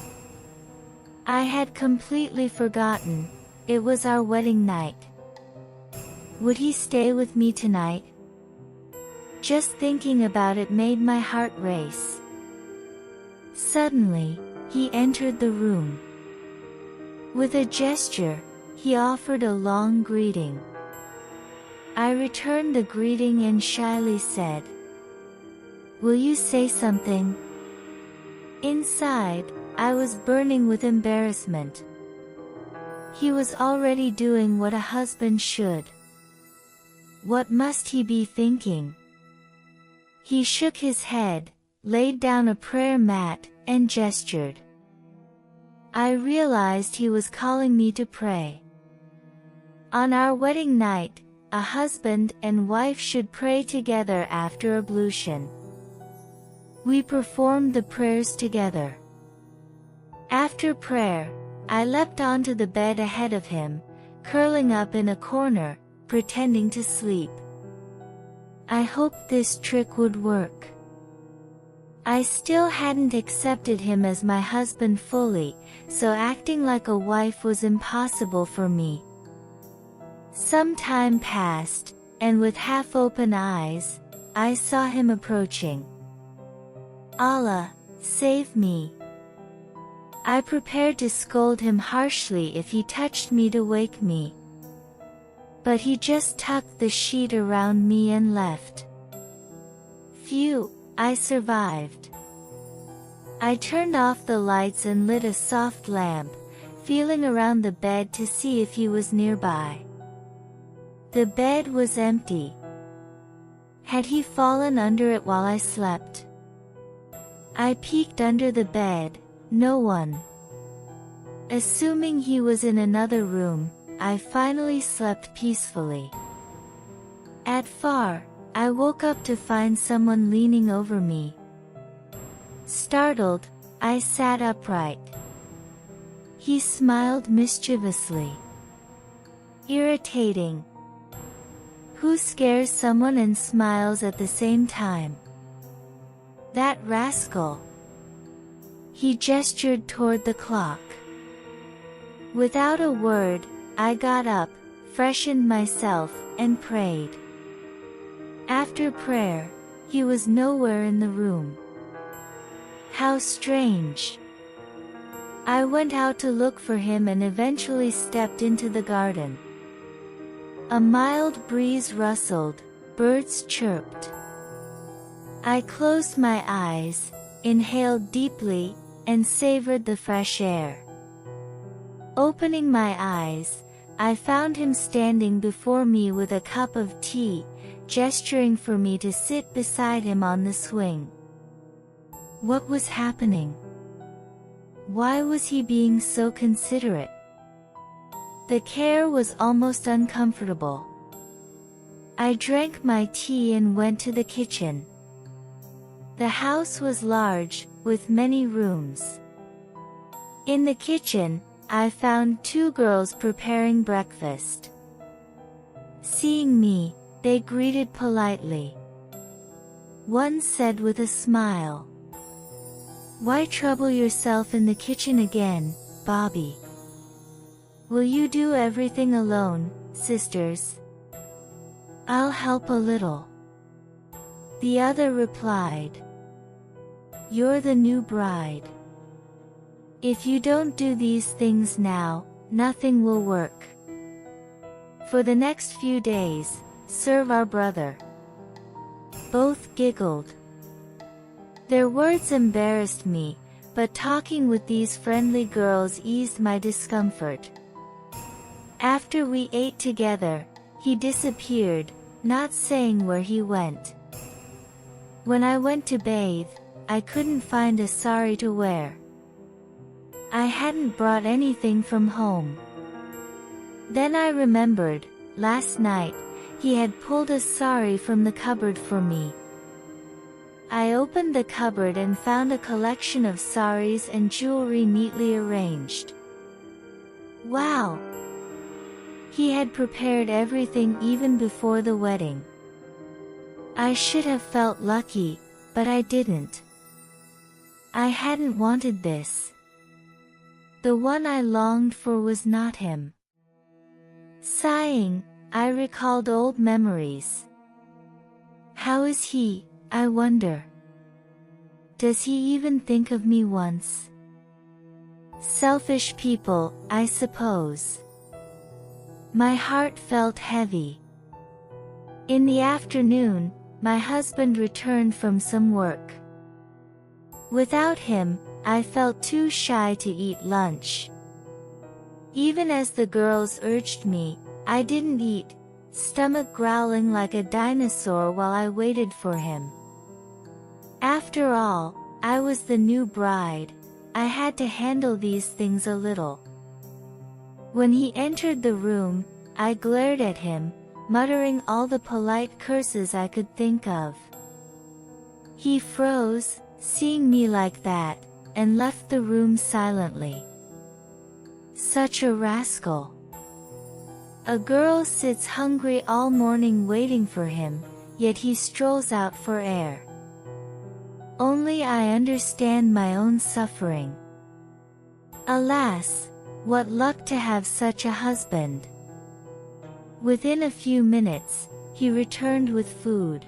I had completely forgotten, it was our wedding night. Would he stay with me tonight? Just thinking about it made my heart race. Suddenly, he entered the room. With a gesture, he offered a long greeting. I returned the greeting and shyly said, "Will you say something?" Inside, I was burning with embarrassment. He was already doing what a husband should. What must he be thinking? He shook his head, laid down a prayer mat, and gestured. I realized he was calling me to pray. On our wedding night, a husband and wife should pray together after ablution. We performed the prayers together. After prayer, I leapt onto the bed ahead of him, curling up in a corner, pretending to sleep. I hoped this trick would work. I still hadn't accepted him as my husband fully, so acting like a wife was impossible for me. Some time passed, and with half-open eyes, I saw him approaching. Allah, save me! I prepared to scold him harshly if he touched me to wake me. But he just tucked the sheet around me and left. Phew, I survived. I turned off the lights and lit a soft lamp, feeling around the bed to see if he was nearby. The bed was empty. Had he fallen under it while I slept? I peeked under the bed, no one. Assuming he was in another room, I finally slept peacefully. At 4, I woke up to find someone leaning over me. Startled, I sat upright. He smiled mischievously. Irritating. Who scares someone and smiles at the same time? That rascal. He gestured toward the clock. Without a word, I got up, freshened myself, and prayed. After prayer, he was nowhere in the room. How strange. I went out to look for him and eventually stepped into the garden. A mild breeze rustled, birds chirped. I closed my eyes, inhaled deeply, and savored the fresh air. Opening my eyes, I found him standing before me with a cup of tea, gesturing for me to sit beside him on the swing. What was happening? Why was he being so considerate? The care was almost uncomfortable. I drank my tea and went to the kitchen. The house was large, with many rooms. In the kitchen, I found two girls preparing breakfast. Seeing me, they greeted politely. One said with a smile, "Why trouble yourself in the kitchen again, Bobby? Will you do everything alone, sisters? I'll help a little." The other replied, "You're the new bride. If you don't do these things now, nothing will work. For the next few days, serve our brother." Both giggled. Their words embarrassed me, but talking with these friendly girls eased my discomfort. After we ate together, he disappeared, not saying where he went. When I went to bathe, I couldn't find a sari to wear. I hadn't brought anything from home. Then I remembered, last night, he had pulled a sari from the cupboard for me. I opened the cupboard and found a collection of saris and jewelry neatly arranged. Wow! He had prepared everything even before the wedding. I should have felt lucky, but I didn't. I hadn't wanted this. The one I longed for was not him. Sighing, I recalled old memories. How is he, I wonder? Does he even think of me once? Selfish people, I suppose. My heart felt heavy. In the afternoon, my husband returned from some work. Without him, I felt too shy to eat lunch. Even as the girls urged me, I didn't eat, stomach growling like a dinosaur while I waited for him. After all, I was the new bride. I had to handle these things a little. When he entered the room, I glared at him, muttering all the polite curses I could think of. He froze, seeing me like that, and left the room silently. Such a rascal. A girl sits hungry all morning waiting for him, yet he strolls out for air. Only I understand my own suffering. Alas, what luck to have such a husband. Within a few minutes, he returned with food.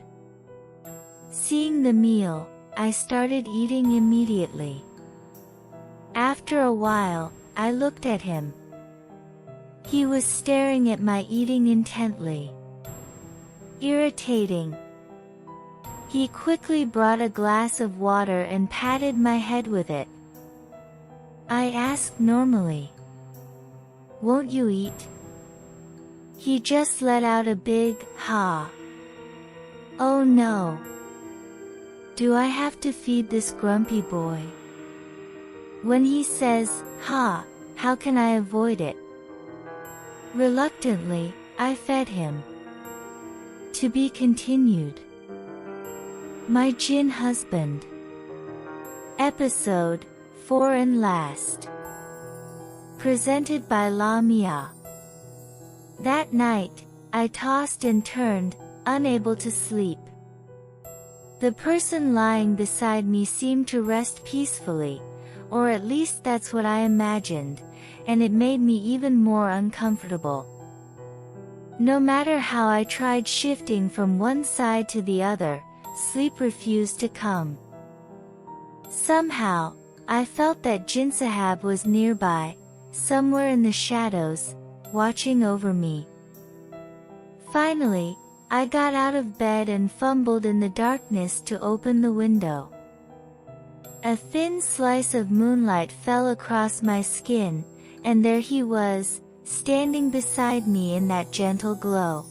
Seeing the meal, I started eating immediately. After a while, I looked at him. He was staring at my eating intently. Irritating. He quickly brought a glass of water and patted my head with it. I asked normally, "Won't you eat?" He just let out a big, "Ha." Oh no. Do I have to feed this grumpy boy? When he says, "Ha," how can I avoid it? Reluctantly, I fed him. To be continued. My Jinn Husband. Episode 4 and last. Presented by Lamia. That night, I tossed and turned, unable to sleep. The person lying beside me seemed to rest peacefully, or at least that's what I imagined, and it made me even more uncomfortable. No matter how I tried shifting from one side to the other, sleep refused to come. Somehow, I felt that Jinn was nearby, somewhere in the shadows, watching over me. Finally, I got out of bed and fumbled in the darkness to open the window. A thin slice of moonlight fell across my skin, and there he was, standing beside me in that gentle glow.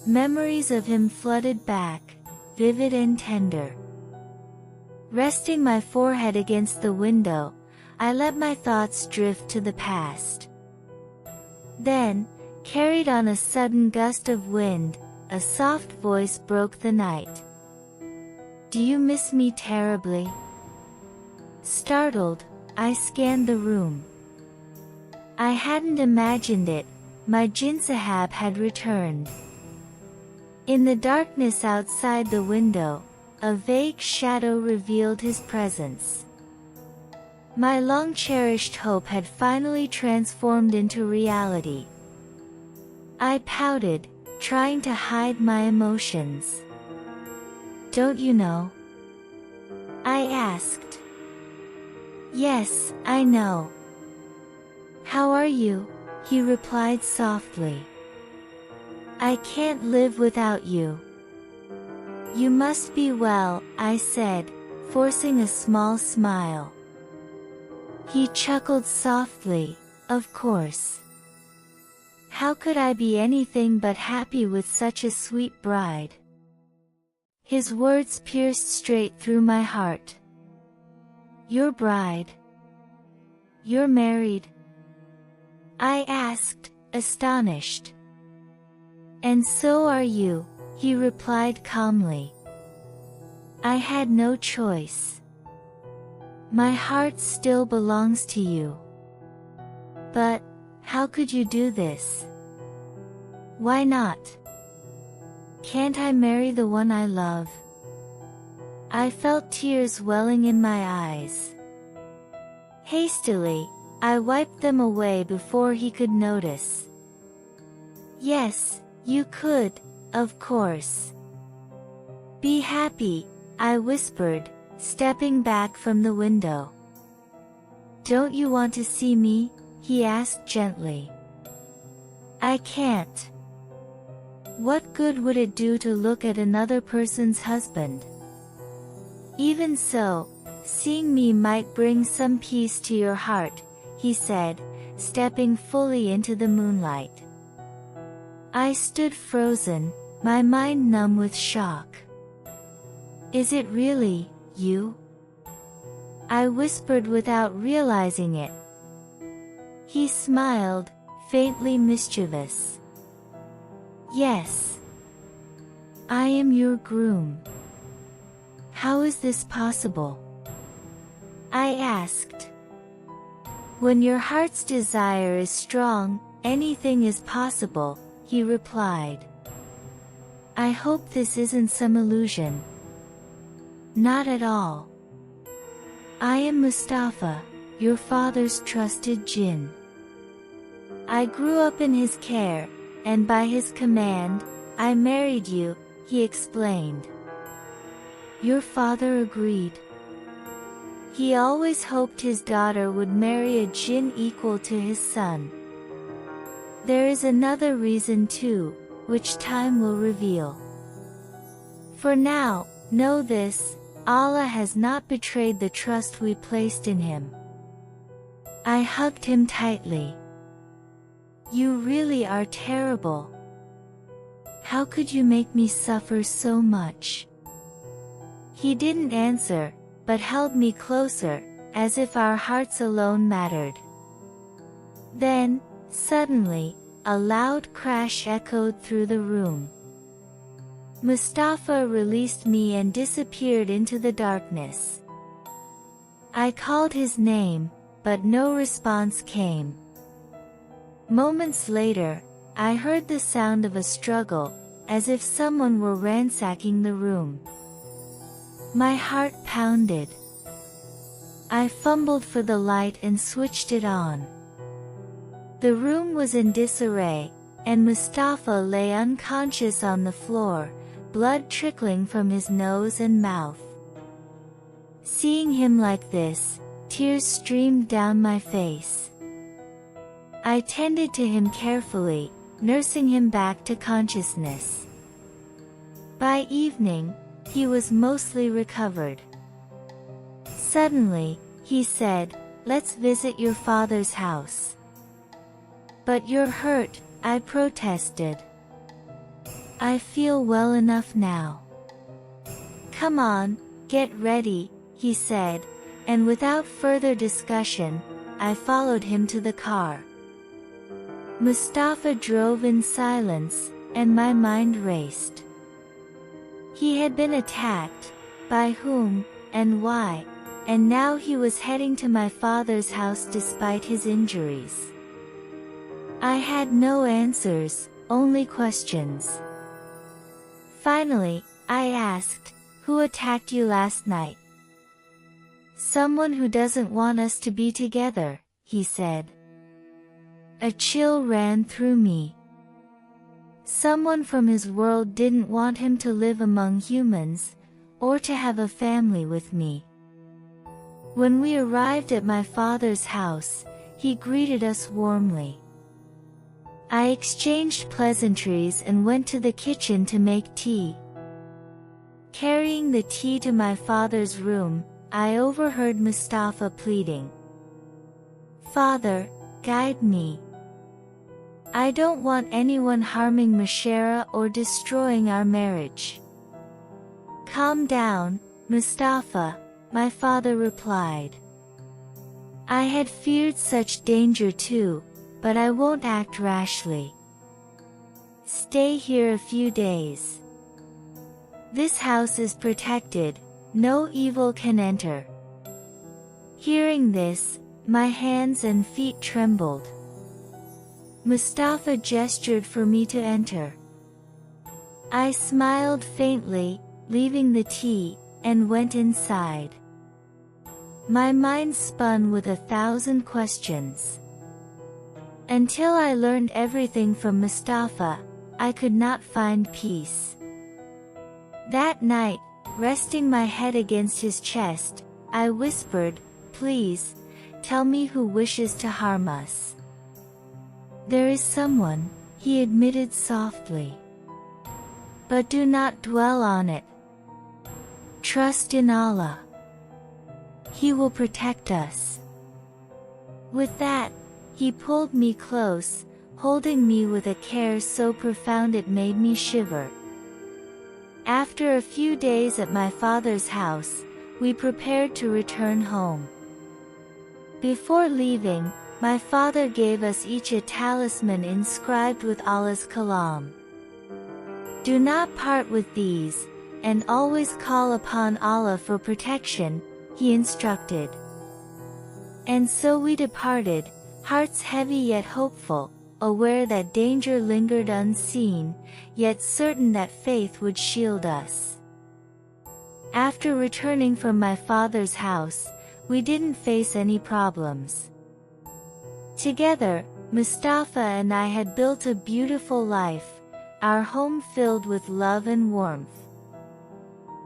Memories of him flooded back, vivid and tender. Resting my forehead against the window, I let my thoughts drift to the past. Then, carried on a sudden gust of wind, a soft voice broke the night. "Do you miss me terribly?" Startled, I scanned the room. I hadn't imagined it, my Jinn had returned. In the darkness outside the window, a vague shadow revealed his presence. My long-cherished hope had finally transformed into reality. I pouted, trying to hide my emotions. "Don't you know?" I asked. "Yes, I know. How are you?" he replied softly. "I can't live without you." "You must be well," I said, forcing a small smile. He chuckled softly, "Of course. How could I be anything but happy with such a sweet bride?" His words pierced straight through my heart. "Your bride? You're married?" I asked, astonished. "And so are you," he replied calmly. "I had no choice. My heart still belongs to you." "But, how could you do this?" "Why not? Can't I marry the one I love?" I felt tears welling in my eyes. Hastily, I wiped them away before he could notice. "Yes, you could, of course. Be happy," I whispered, stepping back from the window. "Don't you want to see me?" he asked gently. "I can't. What good would it do to look at another person's husband? Even so, seeing me might bring some peace to your heart," he said, stepping fully into the moonlight. I stood frozen, my mind numb with shock. "Is it really you?" I whispered without realizing it. He smiled, faintly mischievous. "Yes. I am your groom." "How is this possible?" I asked. "When your heart's desire is strong, anything is possible," he replied. "I hope this isn't some illusion." "Not at all. I am Mustafa, your father's trusted Jinn. I grew up in his care, and by his command, I married you," he explained. "Your father agreed. He always hoped his daughter would marry a Jinn equal to his son. There is another reason too, which time will reveal. For now, know this, Allah has not betrayed the trust we placed in him." I hugged him tightly. "You really are terrible. How could you make me suffer so much?" He didn't answer, but held me closer, as if our hearts alone mattered. Then, suddenly, a loud crash echoed through the room. Mustafa released me and disappeared into the darkness. I called his name, but no response came. Moments later, I heard the sound of a struggle, as if someone were ransacking the room. My heart pounded. I fumbled for the light and switched it on. The room was in disarray, and Mustafa lay unconscious on the floor, blood trickling from his nose and mouth. Seeing him like this, tears streamed down my face. I tended to him carefully, nursing him back to consciousness. By evening, he was mostly recovered. Suddenly, he said, "Let's visit your father's house." "But you're hurt," I protested. "I feel well enough now." "Come on, get ready," he said, and without further discussion, I followed him to the car. Mustafa drove in silence, and my mind raced. He had been attacked, by whom, and why, and now he was heading to my father's house despite his injuries. I had no answers, only questions. Finally, I asked, "Who attacked you last night?" "Someone who doesn't want us to be together," he said. A chill ran through me. Someone from his world didn't want him to live among humans, or to have a family with me. When we arrived at my father's house, he greeted us warmly. I exchanged pleasantries and went to the kitchen to make tea. Carrying the tea to my father's room, I overheard Mustafa pleading, "Father, guide me. I don't want anyone harming Mushera or destroying our marriage." "Calm down, Mustafa," my father replied. "I had feared such danger too, but I won't act rashly. Stay here a few days. This house is protected, no evil can enter." Hearing this, my hands and feet trembled. Mustafa gestured for me to enter. I smiled faintly, leaving the tea, and went inside. My mind spun with 1,000 questions. Until I learned everything from Mustafa, I could not find peace. That night, resting my head against his chest, I whispered, "Please, tell me who wishes to harm us." "There is someone," he admitted softly. "But do not dwell on it. Trust in Allah. He will protect us." With that, he pulled me close, holding me with a care so profound it made me shiver. After a few days at my father's house, we prepared to return home. Before leaving, my father gave us each a talisman inscribed with Allah's kalam. "Do not part with these, and always call upon Allah for protection," he instructed. And so we departed, hearts heavy yet hopeful, aware that danger lingered unseen, yet certain that faith would shield us. After returning from my father's house, we didn't face any problems. Together, Mustafa and I had built a beautiful life, our home filled with love and warmth.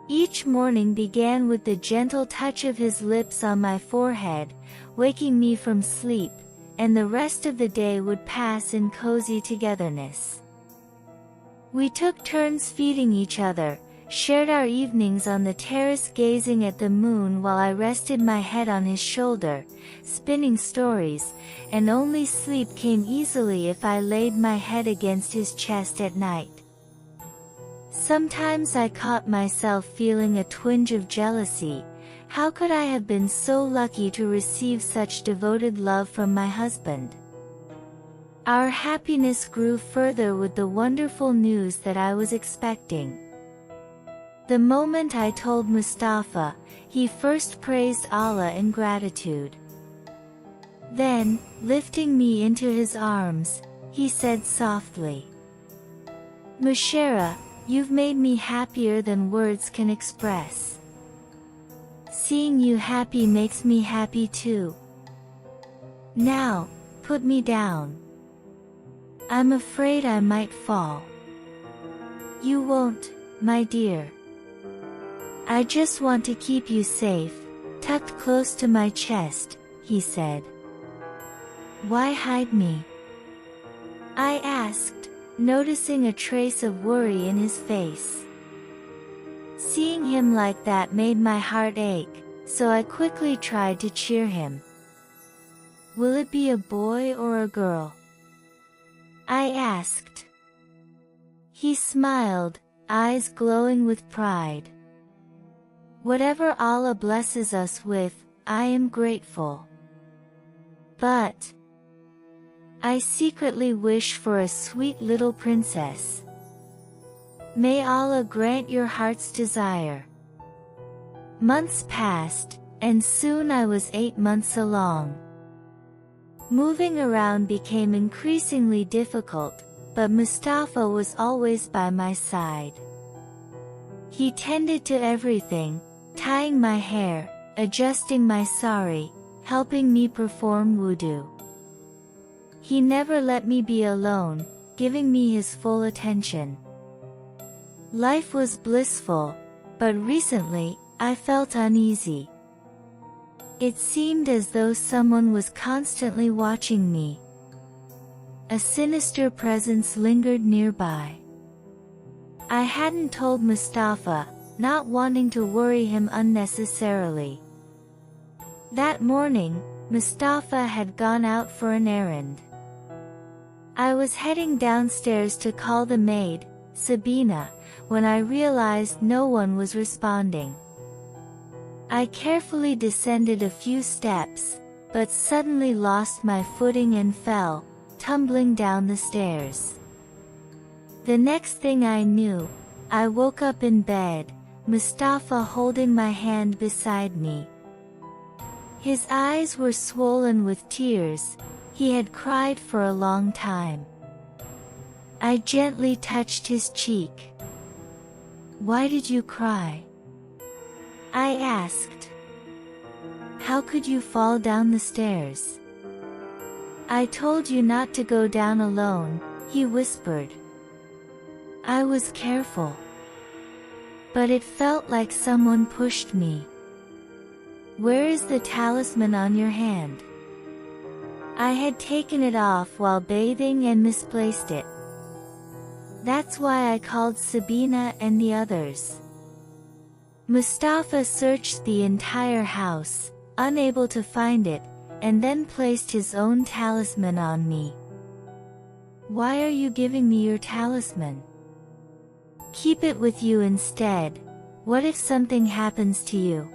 Each morning began with the gentle touch of his lips on my forehead, waking me from sleep, and the rest of the day would pass in cozy togetherness. We took turns feeding each other, shared our evenings on the terrace gazing at the moon while I rested my head on his shoulder, spinning stories, and only sleep came easily if I laid my head against his chest at night. Sometimes I caught myself feeling a twinge of jealousy. How could I have been so lucky to receive such devoted love from my husband? Our happiness grew further with the wonderful news that I was expecting. The moment I told Mustafa, he first praised Allah in gratitude. Then, lifting me into his arms, he said softly, "Mushera, you've made me happier than words can express. Seeing you happy makes me happy too. Now, put me down. I'm afraid I might fall. You won't, my dear. I just want to keep you safe, tucked close to my chest, he said. Why hide me? I asked, noticing a trace of worry in his face. Seeing him like that made my heart ache, so I quickly tried to cheer him. Will it be a boy or a girl? I asked. He smiled, eyes glowing with pride. Whatever Allah blesses us with, I am grateful. But I secretly wish for a sweet little princess. May Allah grant your heart's desire. Months passed, and soon I was 8 months along. Moving around became increasingly difficult, but Mustafa was always by my side. He tended to everything, tying my hair, adjusting my sari, helping me perform wudu. He never let me be alone, giving me his full attention. Life was blissful, but recently, I felt uneasy. It seemed as though someone was constantly watching me. A sinister presence lingered nearby. I hadn't told Mustafa, not wanting to worry him unnecessarily. That morning, Mustafa had gone out for an errand. I was heading downstairs to call the maid, Sabina, when I realized no one was responding. I carefully descended a few steps, but suddenly lost my footing and fell, tumbling down the stairs. The next thing I knew, I woke up in bed, Mustafa holding my hand beside me. His eyes were swollen with tears, he had cried for a long time. I gently touched his cheek. Why did you cry? I asked. How could you fall down the stairs? I told you not to go down alone, he whispered. I was careful. But it felt like someone pushed me. Where is the talisman on your hand? I had taken it off while bathing and misplaced it. That's why I called Sabina and the others. Mustafa searched the entire house, unable to find it, and then placed his own talisman on me. Why are you giving me your talisman? Keep it with you instead. What if something happens to you?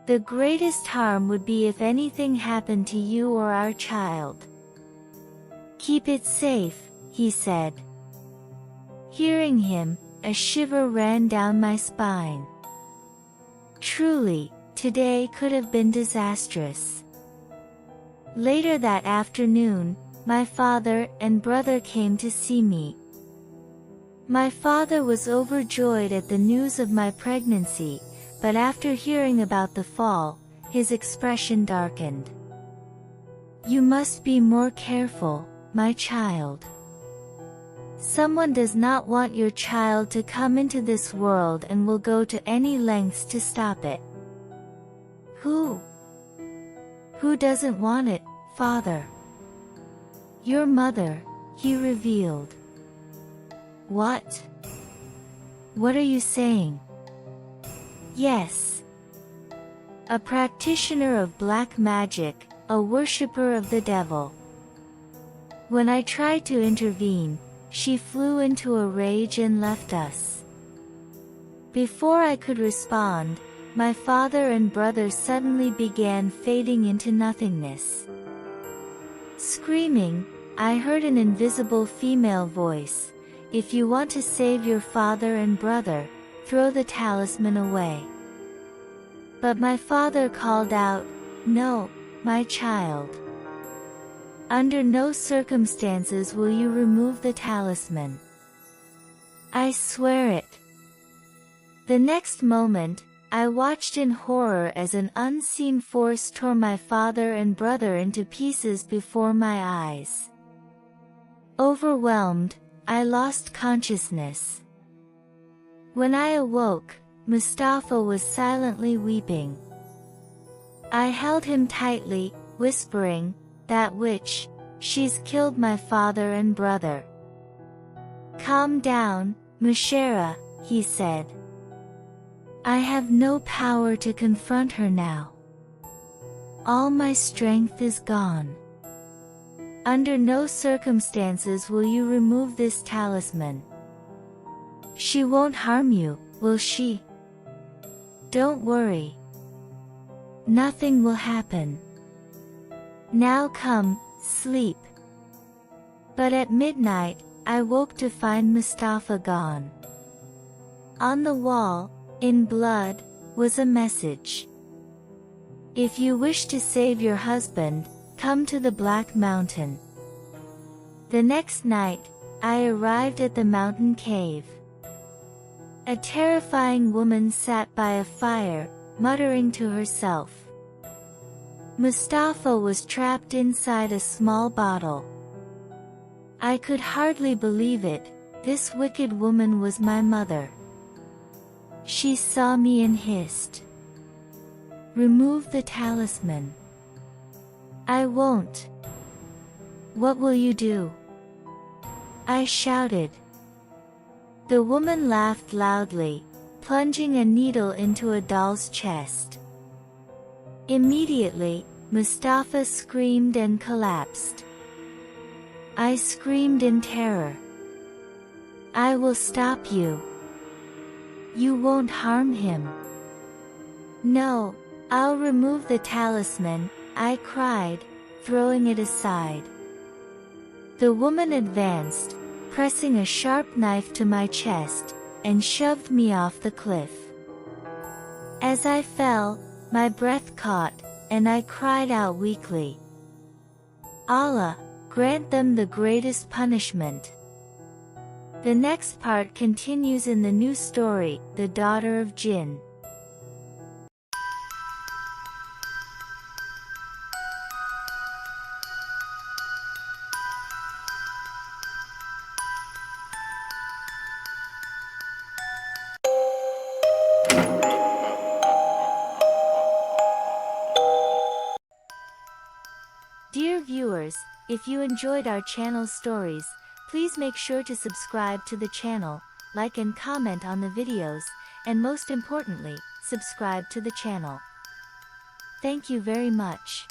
The greatest harm would be if anything happened to you or our child. Keep it safe, he said. Hearing him, a shiver ran down my spine. Truly, today could have been disastrous. Later that afternoon, my father and brother came to see me. My father was overjoyed at the news of my pregnancy, but after hearing about the fall, his expression darkened. You must be more careful, my child. Someone does not want your child to come into this world and will go to any lengths to stop it. Who? Who doesn't want it, Father? Your mother, he revealed. What? What are you saying? Yes. A practitioner of black magic, a worshipper of the devil. When I tried to intervene, she flew into a rage and left us. Before I could respond, my father and brother suddenly began fading into nothingness. Screaming, I heard an invisible female voice, if you want to save your father and brother, throw the talisman away. But my father called out, no, my child. Under no circumstances will you remove the talisman. I swear it. The next moment, I watched in horror as an unseen force tore my father and brother into pieces before my eyes. Overwhelmed, I lost consciousness. When I awoke, Mustafa was silently weeping. I held him tightly, whispering, "That witch, she's killed my father and brother." "Calm down, Mushera," he said. "I have no power to confront her now. All my strength is gone. Under no circumstances will you remove this talisman. She won't harm you, will she? Don't worry. Nothing will happen. Now come, sleep." But at midnight, I woke to find Mustafa gone. On the wall, in blood, was a message. "If you wish to save your husband, come to the Black Mountain." The next night, I arrived at the mountain cave. A terrifying woman sat by a fire, muttering to herself. Mustafa was trapped inside a small bottle. I could hardly believe it. This wicked woman was my mother. She saw me and hissed, "Remove the talisman." "I won't." "What will you do?" I shouted. The woman laughed loudly, plunging a needle into a doll's chest. Immediately, Mustafa screamed and collapsed. I screamed in terror. "I will stop you. You won't harm him." "No, I'll remove the talisman," I cried, throwing it aside. The woman advanced, pressing a sharp knife to my chest, and shoved me off the cliff. As I fell, my breath caught, and I cried out weakly, "Allah, grant them the greatest punishment." The next part continues in the new story, The Daughter of Jinn. Dear viewers, if you enjoyed our channel's stories, please make sure to subscribe to the channel, like and comment on the videos, and most importantly, subscribe to the channel. Thank you very much.